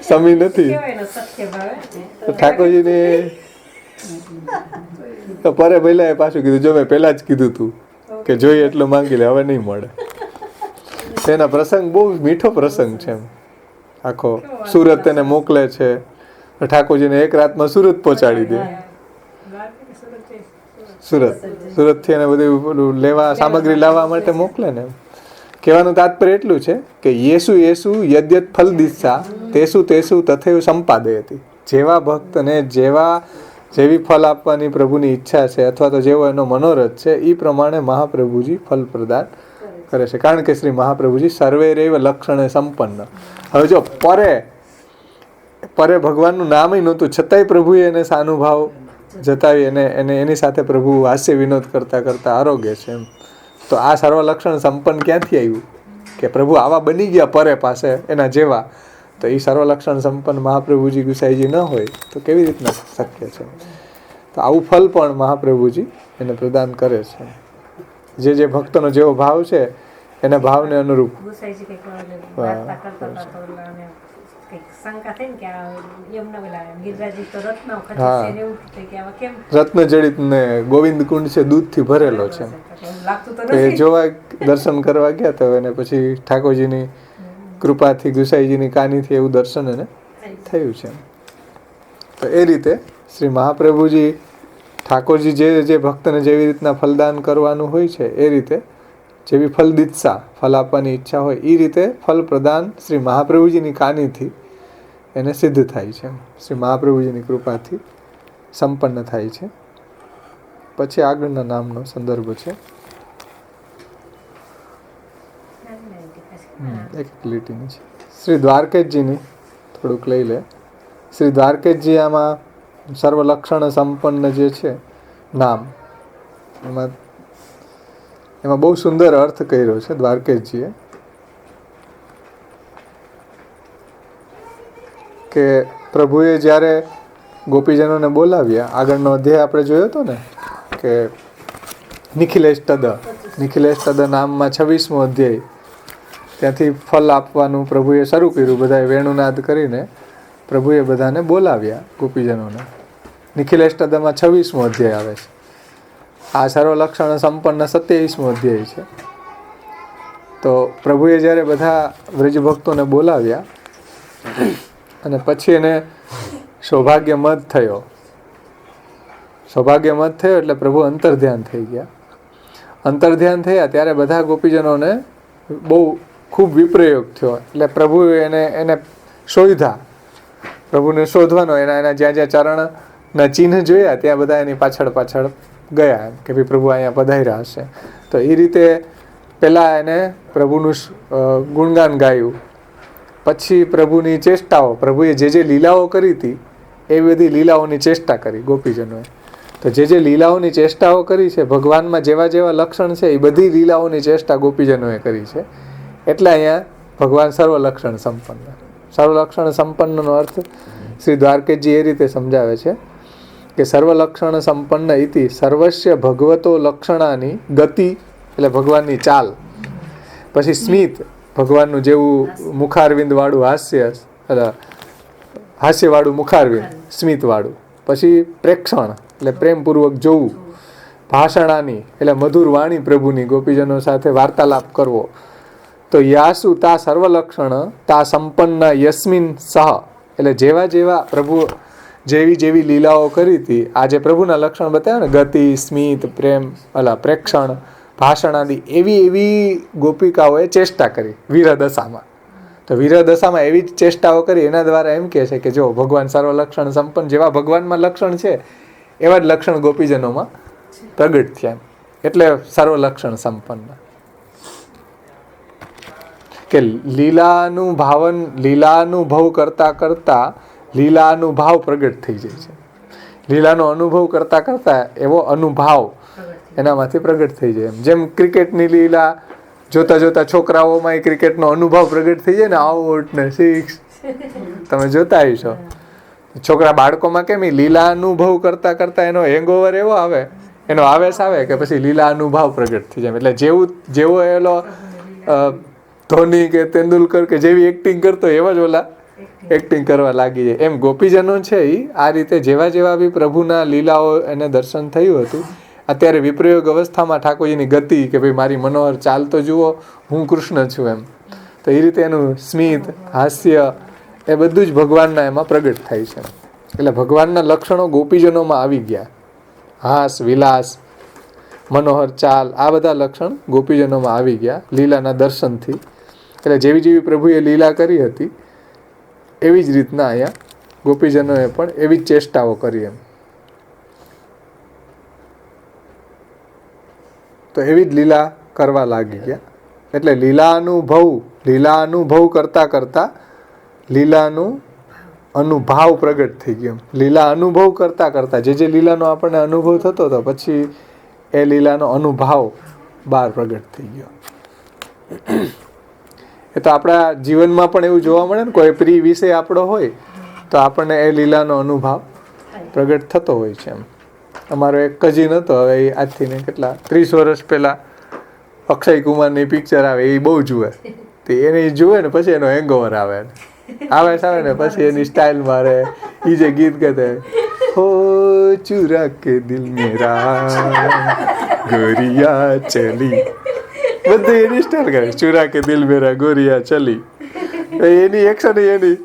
સમી નથી. તો ઠાકોરજીને તો પરે પહેલા એ પાછું કીધું, જો મેં પહેલા જ કીધું તું કે જોઈએ એટલું માંગી લે, હવે નહીં મળે. એના પ્રસંગ બહુ મીઠો પ્રસંગ છે. એમ આખો સુરત એને મોકલે છે, ઠાકોરજીને એક રાતમાં સુરત પહોંચાડી દે. સુરતથી એને બધું લેવા સામગ્રી લાવવા માટે મોકલે ને. કહેવાનું તાત્પર્ય એટલું છે કે યેસુ યદ્યત ફલ દિશા તેસુ તેસુ તથૈવ સંપાદયતિ. જેવા ભક્તને જેવી ફલ આપવાની પ્રભુની ઈચ્છા છે અથવા તો જેવો એનો મનોરથ છે એ પ્રમાણે મહાપ્રભુજી ફલ પ્રદાન કરે છે. કારણ કે શ્રી મહાપ્રભુજી સર્વૈરેવ લક્ષણે સંપન્ન. હવે જો પરે ભગવાનનું નામ નહોતું, છતાંય પ્રભુએ એને સાનુભાવ જતાવી એને એની સાથે પ્રભુ હાસ્ય વિનોદ કરતા કરતા આરોગ્ય છે. એમ તો આ સર્વલક્ષણ સંપન્ન ક્યાંથી આવ્યું કે પ્રભુ આવા બની ગયા પરે પાસે એના જેવા. તો એ સર્વલક્ષણ સંપન્ન મહાપ્રભુજી ગુસાઈજી ન હોય તો કેવી રીતના શક્ય છે? તો આવું ફલ પણ મહાપ્રભુજી એને પ્રદાન કરે છે. જે ભક્તનો જેવો ભાવ છે એના ભાવને અનુરૂપ. રત્ન જડિત ને ગોવિંદ કુંડ છે, દૂધથી ભરેલો છે. એ જોવા દર્શન કરવા ગયા તો એને પછી ઠાકોરજીની કૃપાથી ગુસાઈજીની કાનીથી એવું દર્શન એને થયું છે. તો એ રીતે શ્રી મહાપ્રભુજી ઠાકોરજી જે ભક્તને જેવી રીતના ફલદાન કરવાનું હોય છે એ રીતે જેવી ફલ દીત્સા ફલ આપવાની ઈચ્છા હોય એ રીતે ફલ પ્રદાન શ્રી મહાપ્રભુજીની કાનીથી એને સિદ્ધ થાય છે. શ્રી મહાપ્રભુજીની કૃપાથી સંપન્ન થાય છે. પછી આગળના નામનો સંદર્ભ છે. એક લીટીની છે શ્રી દ્વારકેશજીની, થોડુંક લઈ લે. શ્રી દ્વારકેશજી આમાં સર્વલક્ષણ સંપન્ન જે છે નામ, એમાં બહુ સુંદર અર્થ કર્યો છે દ્વારકેશજીએ કે પ્રભુએ જ્યારે ગોપીજનોને બોલાવ્યા, આગળનો અધ્યાય આપણે જોયો હતો ને કે નિખિલેશ તદ નામમાં 26મો અધ્યાય, ત્યાંથી ફલ આપવાનું પ્રભુએ શરૂ કર્યું. બધાએ વેણુનાદ કરીને પ્રભુએ બધાને બોલાવ્યા ગોપીજનોને. નિખિલેશ તદમાં 26મો અધ્યાય આવે છે. આ સર્વલક્ષણ સંપન્ન 27મો અધ્યાય છે. તો પ્રભુએ જ્યારે બધા વ્રજભક્તોને બોલાવ્યા અને પછી એને સૌભાગ્યમદ થયો એટલે પ્રભુ અંતર્ધ્યાન થઈ ગયા. અંતર્ધ્યાન થયા ત્યારે બધા ગોપીજનોને બહુ ખૂબ વિપ્રયોગ થયો. એટલે પ્રભુએ એને શોધ્યા. પ્રભુને શોધવાનો એના જ્યાં ચરણના ચિહ્ન જોયા ત્યાં બધા એની પાછળ ગયા કે ભાઈ પ્રભુ અહીંયા પધાર્યા હશે. તો એ રીતે પહેલાં એને પ્રભુનું ગુણગાન ગાયું. પછી પ્રભુની ચેષ્ટાઓ, પ્રભુએ જે લીલાઓ કરી હતી એ બધી લીલાઓની ચેષ્ટા કરી ગોપીજનોએ. તો જે લીલાઓની ચેષ્ટાઓ કરી છે, ભગવાનમાં જેવા લક્ષણ છે એ બધી લીલાઓની ચેષ્ટા ગોપીજનોએ કરી છે. એટલે અહીંયા ભગવાન સર્વલક્ષણ સંપન્ન. સર્વલક્ષણ સંપન્નનો અર્થ શ્રી દ્વારકેશજી એ રીતે સમજાવે છે કે સર્વલક્ષણ સંપન્ન ઇતિ સર્વસ્ય ભગવતો લક્ષણાની ગતિ, એટલે ભગવાનની ચાલ. પછી સ્મિત, ભગવાનનું જેવું મુખારવિંદવાળું હાસ્યવાળું મુખારવિંદ, સ્મિતવાળું. પછી પ્રેક્ષણ, એટલે પ્રેમપૂર્વક જોવું. ભાષણાની, એટલે મધુર વાણી પ્રભુની, ગોપીજનો સાથે વાર્તાલાપ કરવો. તો યાસુ તા સર્વલક્ષણ તા સંપન્ન યસ્મિન સહ, એટલે જેવા પ્રભુ જેવી લીલાઓ કરી હતી, આ જે પ્રભુના લક્ષણ બતાવ્યા ને, ગતિ, સ્મિત, પ્રેમ, પ્રેક્ષણ, ભાષણાદી, એવી ગોપિકાઓએ ચેષ્ટા કરી વીરદશામાં. તો વીરદશામાં એવી જ ચેષ્ટાઓ કરી. એના દ્વારા એમ કહે છે કે જો ભગવાન સર્વલક્ષણ સંપન્ન, જેવા ભગવાનમાં લક્ષણ છે એવા જ લક્ષણ ગોપીજનોમાં પ્રગટ થયા. એટલે સર્વલક્ષણ સંપન્ન કે લીલાનુભવ કરતા લીલાનુભાવ પ્રગટ થઈ જાય છે. લીલાનો અનુભવ કરતા એવો અનુભાવ એનામાંથી પ્રગટ થઈ જાય. જેમ ક્રિકેટની લીલા જોતા છોકરાઓમાં ક્રિકેટનો અનુભવ પ્રગટ થઈ જાય ને, આઉટ ને સિક્સ તમે જોતા આવીશો. છોકરા બાળકોમાં કેમ લીલા અનુભવ કરતા કરતા એનો હેંગઓવર એવો આવે, એનો આવેશ આવે કે પછી લીલા અનુભવ પ્રગટ થઈ જાય. એટલે જેવો એલો ધોની કે તેંડુલકર કે જેવી એક્ટિંગ કરતો એવા જ ઓલા એક્ટિંગ કરવા લાગી જાય. એમ ગોપીજનો છે એ આ રીતે જેવા જેવા બી પ્રભુના લીલાઓ એને દર્શન થયું હતું, અત્યારે વિપ્રયોગ અવસ્થામાં ઠાકોરજીની ગતિ કે ભાઈ મારી મનોહર ચાલ તો જુઓ, હું કૃષ્ણ છું એમ, તો એ રીતે એનું સ્મિત, હાસ્ય એ બધું જ ભગવાનના એમાં પ્રગટ થાય છે. એટલે ભગવાનના લક્ષણો ગોપીજનોમાં આવી ગયા. હાસ, વિલાસ, મનોહર ચાલ, આ બધા લક્ષણ ગોપીજનોમાં આવી ગયા લીલાના દર્શનથી. એટલે જેવી જેવી પ્રભુએ લીલા કરી હતી એવી જ રીતના અહીંયા ગોપીજનોએ પણ એવી જ ચેષ્ટાઓ કરી એમ. તો એવી જ લીલા કરવા લાગી ગયા. એટલે લીલા અનુભવ કરતા કરતા લીલાનું અનુભાવ પ્રગટ થઈ ગયો. લીલા અનુભવ કરતા કરતા જે લીલાનો આપણને અનુભવ થતો હતો પછી એ લીલાનો અનુભાવ બહાર પ્રગટ થઈ ગયો. એ તો આપણા જીવનમાં પણ એવું જોવા મળે ને, કોઈ પ્રિય વિષય આપણો હોય તો આપણને એ લીલાનો અનુભાવ પ્રગટ થતો હોય છે એમ. અમારો એક કઝિન હતો, હવે એ આજથી ને કેટલા 30 વર્ષ પહેલાં અક્ષય કુમારની પિક્ચર આવે એ બહુ જુએ, તો એને જુએ ને પછી એનો હેંગઓવર આવે ને પછી એની સ્ટાઇલ મારે, એ જે ગીત ગાતે હો ચુરા કે દિલ મેરા ગોરિયા ચલી, બધું એની સ્ટાઇલ કરે, ચુરા કે દિલ મેરા ગોરિયા ચલી. એની એક્શન એની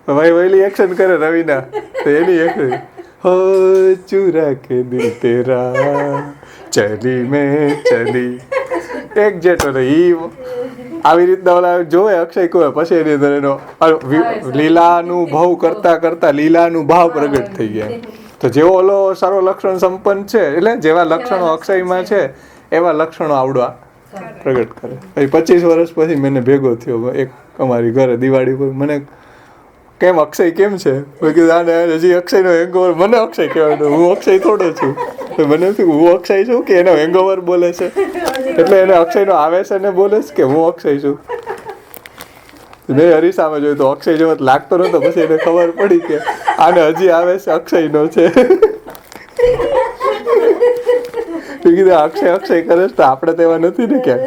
ભાઈ વહેલી એક્શન કરે રવિના, તો એની એક્શન હો ચુરા કે દિલ તેરા ચલી મેં ચલી એક જેટો ને ઈ આવી રીતના ઓલા જોવે અક્ષય કુમાર, પછી એની અંદર એનો લીલાનુભવ કરતા કરતા લીલાનુભાવ પ્રગટ થઈ ગયા. તો જેવો ઓલો સર્વ લક્ષણ સંપન્ન છે, એટલે જેવા લક્ષણો અક્ષયમાં છે એવા લક્ષણો આવડવા પ્રગટ કરે. પછી 25 વર્ષ પછી મને ભેગો થયો એક અમારી ઘરે દિવાળી પર. મને કેમ અક્ષય કેમ છે? મેં કીધું આને હજી અક્ષયનો હેંગઓવર, મને અક્ષય કહેવાય, હું અક્ષય થોડો છું. મને એમ થયું હું અક્ષય છું કે એનો હેંગઓવર બોલે છે, એટલે એને અક્ષયનો આવે છે ને બોલે છે કે હું અક્ષય છું. મેં હરીસામાં જોયું તો અક્ષય જેવો લાગતો નતો, પછી એને ખબર પડી કે આને હજી આવે છે અક્ષયનો છે. કીધું અક્ષય અક્ષય કરે તો આપણે તો એવા નથી ને ક્યાંક,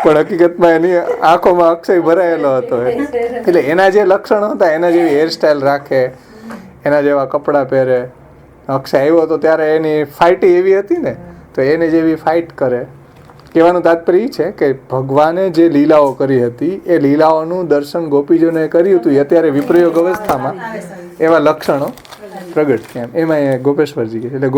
પણ હકીકતમાં એની આંખોમાં અક્ષય ભરાયેલો હતો. એટલે એના જે લક્ષણો હતા, એના જેવી હેરસ્ટાઈલ રાખે, એના જેવા કપડાં પહેરે. અક્ષય આવ્યો હતો ત્યારે એની ફાઇટ એવી હતી ને, તો એને જેવી ફાઇટ કરે. કહેવાનું તાત્પર્ય એ છે કે ભગવાને જે લીલાઓ કરી હતી એ લીલાઓનું દર્શન ગોપીજોને કર્યું હતું, અત્યારે વિપ્રયોગ અવસ્થામાં એવા લક્ષણો પ્રગટ થયા. એમાં એ ગોપેશ્વરજી કે એટલે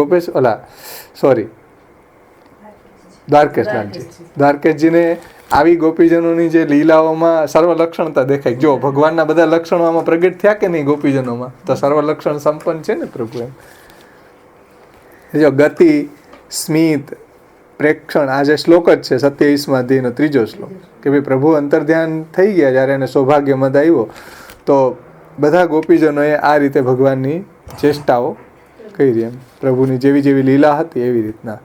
દ્વારકેશજીને આવી ગોપીજનોની જે લીલાઓમાં સર્વ લક્ષણતા દેખાય. જો ભગવાનના બધા લક્ષણો આમાં પ્રગટ થયા કે નહીં ગોપીજનોમાં, તો સર્વ લક્ષણ સંપન્ન છે ને પ્રભુ એમ. જો ગતિ, સ્મિત, પ્રેક્ષણ, આ જે શ્લોક જ છે 27મા અધ્યાયનો 3જો શ્લોક, કે ભાઈ પ્રભુ અંતર્ધ્યાન થઈ ગયા જ્યારે એને સૌભાગ્ય મદ આવ્યો, તો બધા ગોપીજનોએ આ રીતે ભગવાનની ચેષ્ટાઓ કરી એમ. પ્રભુની જેવી જેવી લીલા હતી એવી રીતના.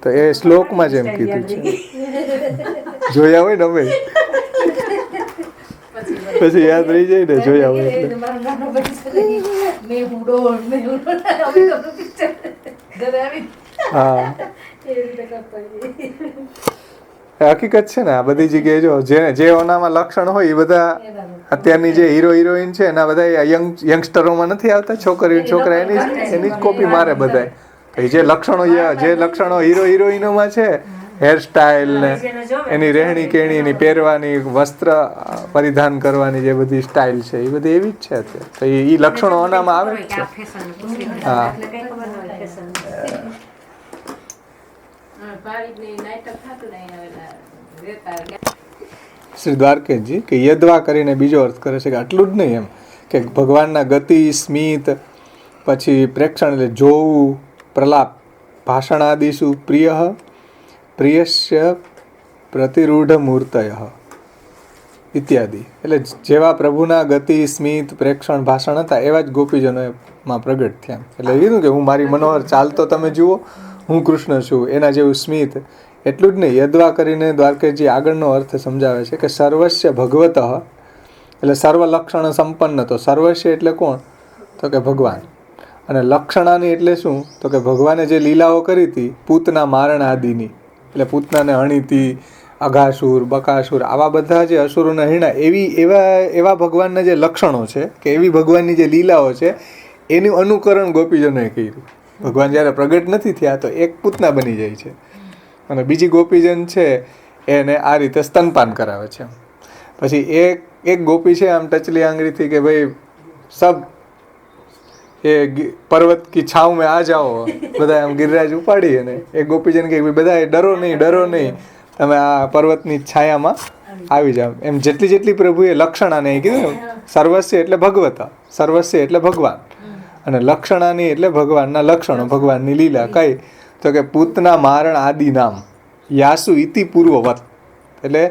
તો એ શ્લોકમાં જ એમ કીધું છે. જોયા હોય ને અમે પછી યાદ રહી જાય ને, જોયા હોય. હા, હકીકત છે ને આ બધી જગ્યાએ. જો જે ઓનામાં લક્ષણ હોય એ બધા અત્યારની જે હીરો હિરોઈન છે એના બધા યંગસ્ટરોમાં નથી આવતા, છોકરા એની જ કોપી મારે બધા. જે લક્ષણો હીરો હિરોઈનોમાં છે, હેરસ્ટાઈલ ને એની રહેણી કેણી, એની પહેરવાની, વસ્ત્ર પરિધાન કરવાની જે બધી સ્ટાઇલ છે એ બધી એવી જ છે અત્યારે. તો એ લક્ષણો આનામાં આવે જ છે. હા, શ્રી દ્વારકેશજી કે યદ્વા કરીને બીજો અર્થ કરે છે કે આટલું જ નહીં એમ, કે ભગવાનના ગતિ, સ્મિત, પછી પ્રેક્ષણ એટલે જોવું, પ્રલાપ, ભાષણાદિષુ પ્રિયસ્ય પ્રતિરૂઢ મૂર્તય ઇત્યાદિ. એટલે જેવા પ્રભુના ગતિ, સ્મિત, પ્રેક્ષણ, ભાષણ હતા એવા જ ગોપીજનોમાં પ્રગટ થયા. એટલે કીધું કે હું મારી મનોહર ચાલતો તમે જુઓ, હું કૃષ્ણ છું, એના જેવું સ્મિત. એટલું જ નહીં, યદ્વા કરીને દ્વારકેશજી આગળનો અર્થ સમજાવે છે કે સર્વસ્ય ભગવતઃ, એટલે સર્વ લક્ષણ સંપન્ન. તો સર્વસ્ય એટલે કોણ? તો કે ભગવાન. અને લક્ષણાની એટલે શું? તો કે ભગવાને જે લીલાઓ કરી હતી પૂતના મારણ આદિની, એટલે પૂતનાને હણીતી, અઘાસુર, બકાસુર, આવા બધા જે અસુરોને હણ્યા, એવા ભગવાનના જે લક્ષણો છે કે એવી ભગવાનની જે લીલાઓ છે એનું અનુકરણ ગોપીજનોએ કર્યું. ભગવાન જ્યારે પ્રગટ નથી થયા તો એક પૂતના બની જાય છે અને બીજી ગોપીજન છે એને આ રીતે સ્તનપાન કરાવે છે. પછી એક ગોપી છે આમ ટચલી આંગળીથી કે ભાઈ સબ એ પર્વત કી છાવ મેં આ જાઓ, બધા આમ ગિરિરાજ ઉપાડી, અને એક ગોપીજન કે બધા ડરો નહીં, તમે આ પર્વતની છાયામાં આવી જાઓ. એમ જેટલી પ્રભુએ લક્ષણાને કીધું, સર્વસ્ય એટલે ભગવતા, સર્વસ્ય એટલે ભગવાન, અને લક્ષણાની એટલે ભગવાનના લક્ષણો, ભગવાનની લીલા. કઈ? તો કે પૂતના મારણ આદિ નામ યાસુ ઇતિ પૂર્વવત. એટલે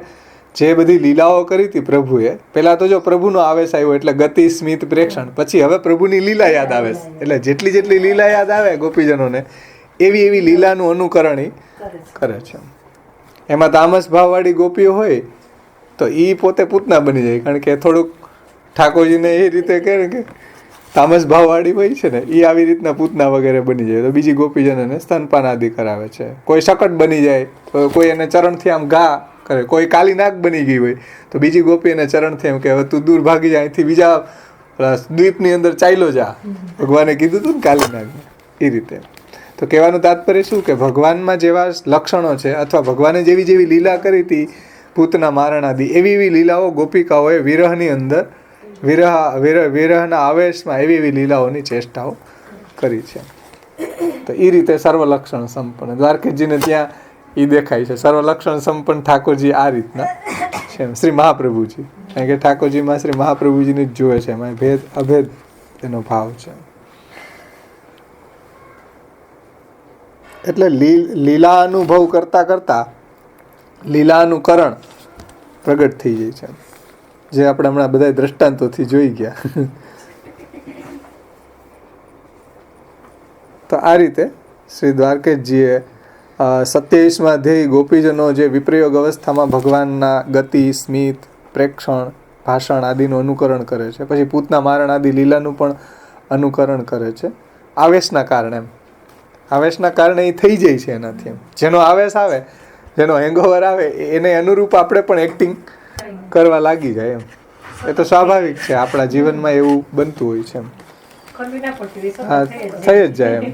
જે બધી લીલાઓ કરી હતી પ્રભુએ, પહેલા તો જો પ્રભુનો આવેશ આવ્યો એટલે ગતિ, સ્મિત, પ્રેક્ષણ, પછી હવે પ્રભુની લીલા યાદ આવે. એટલે જેટલી લીલા યાદ આવે ગોપીજનોને એવી લીલાનું અનુકરણ કરે છે. એમાં તામસ ભાવવાળી ગોપીઓ હોય તો એ પોતે પૂતના બની જાય, કારણ કે થોડુંક ઠાકોરજીને એ રીતે કહે કે તામસ ભાવવાળી હોય છે ને એ આવી રીતના પૂતના વગેરે બની જાય. તો બીજી ગોપીજનોને સ્તનપાન આદિ કરાવે છે. કોઈ શકટ બની જાય, કોઈ એને ચરણથી આમ ઘા કરે, કોઈ કાલી નાગ બની ગઈ હોય તો બીજી ગોપી એને ચરણથી એમ કે હવે તું દૂર ભાગી જાય, અહીંથી બીજા દ્વીપની અંદર ચાલ્યો જા, ભગવાને કીધું હતું ને કાલી નાગને, એ રીતે. તો કહેવાનું તાત્પર્ય શું કે ભગવાનમાં જેવા લક્ષણો છે અથવા ભગવાને જેવી લીલા કરી હતી પૂતના મારણ આદિ, એવી લીલાઓ ગોપિકાઓએ વિરહની અંદર વિરહના આવેશમાં એવી લીલાઓની ચેષ્ટાઓ કરી છે. તો એ રીતે સર્વલક્ષણ સંપન્ન દ્વારકેશજીને ત્યાં એ દેખાય છે. સર્વલક્ષણ સંપન્ન ઠાકોરજી આ રીતના છે, શ્રી મહાપ્રભુજી, કારણ કે ઠાકોરજીમાં શ્રી મહાપ્રભુજીને જ જુએ છે, એમાં ભેદ અભેદ એનો ભાવ છે. એટલે લીલા અનુભવ કરતા લીલાનુકરણ પ્રગટ થઈ જાય છે, જે આપણે હમણાં બધા દ્રષ્ટાંતોથી જોઈ ગયા. તો આ રીતે શ્રી દ્વારકેશજીએ 27મા અધ્યાય ગોપીજનો જે વિપ્રયોગ અવસ્થામાં ભગવાનના ગતિ, સ્મિત, પ્રેક્ષણ, ભાષણ આદિનું અનુકરણ કરે છે, પછી પૂતના મારણ આદિ લીલાનું પણ અનુકરણ કરે છે આવેશના કારણે. આવેશના કારણે એ થઈ જાય છે એનાથી. એમ જેનો આવેશ આવે, જેનો હેંગઓવર આવે એને અનુરૂપ આપણે પણ એક્ટિંગ કરવા લાગી જાય. એમ એ તો સ્વાભાવિક છે, આપણા જીવનમાં એવું બનતું હોય છે. એમ હા, થઈ જ જાય એમ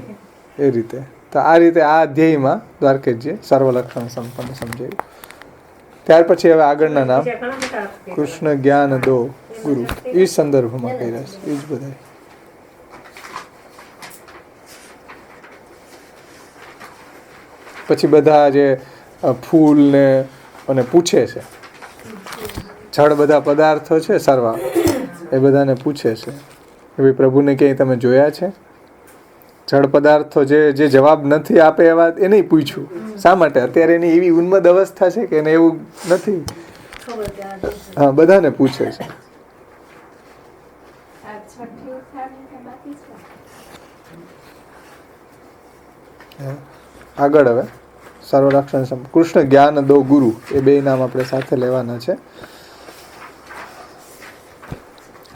એ રીતે. તો આ રીતે આ અધ્યાયમાં દ્વારકેશજીએ સર્વલક્ષણ સંપન્ન સમજાવ્યું. ત્યાર પછી હવે આગળના નામ કૃષ્ણ જ્ઞાન દો ગુરુ, એ સંદર્ભમાં કર્યા છે, એ જ બધા. પછી બધા જે ફૂલ ને અને પૂછે છે, જળ બધા પદાર્થો છે સર્વા, એ બધાને પૂછે છે કે ભાઈ પ્રભુને ક્યાંય તમે જોયા છે? જળ પદાર્થો જે જવાબ નથી આપે એવા એને પૂછ્યું. શા માટે? અત્યારે એની એવી ઉન્મદ અવસ્થા છે કે એને એવું નથી. હા, બધાને પૂછે છે. આગળ હવે સર્વલક્ષણ કૃષ્ણ જ્ઞાન દો ગુરુ, એ બે નામ આપણે સાથે લેવાના છે.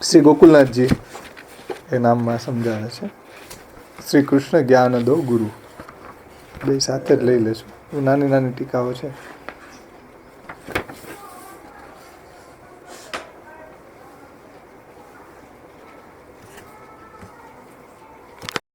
શ્રી ગોકુલનાથજી એ નામમાં સમજાવે છે. શ્રી કૃષ્ણ જ્ઞાન દો ગુરુ, બે સાથે જ લઈ લેશું. નાની ટીકાઓ છે.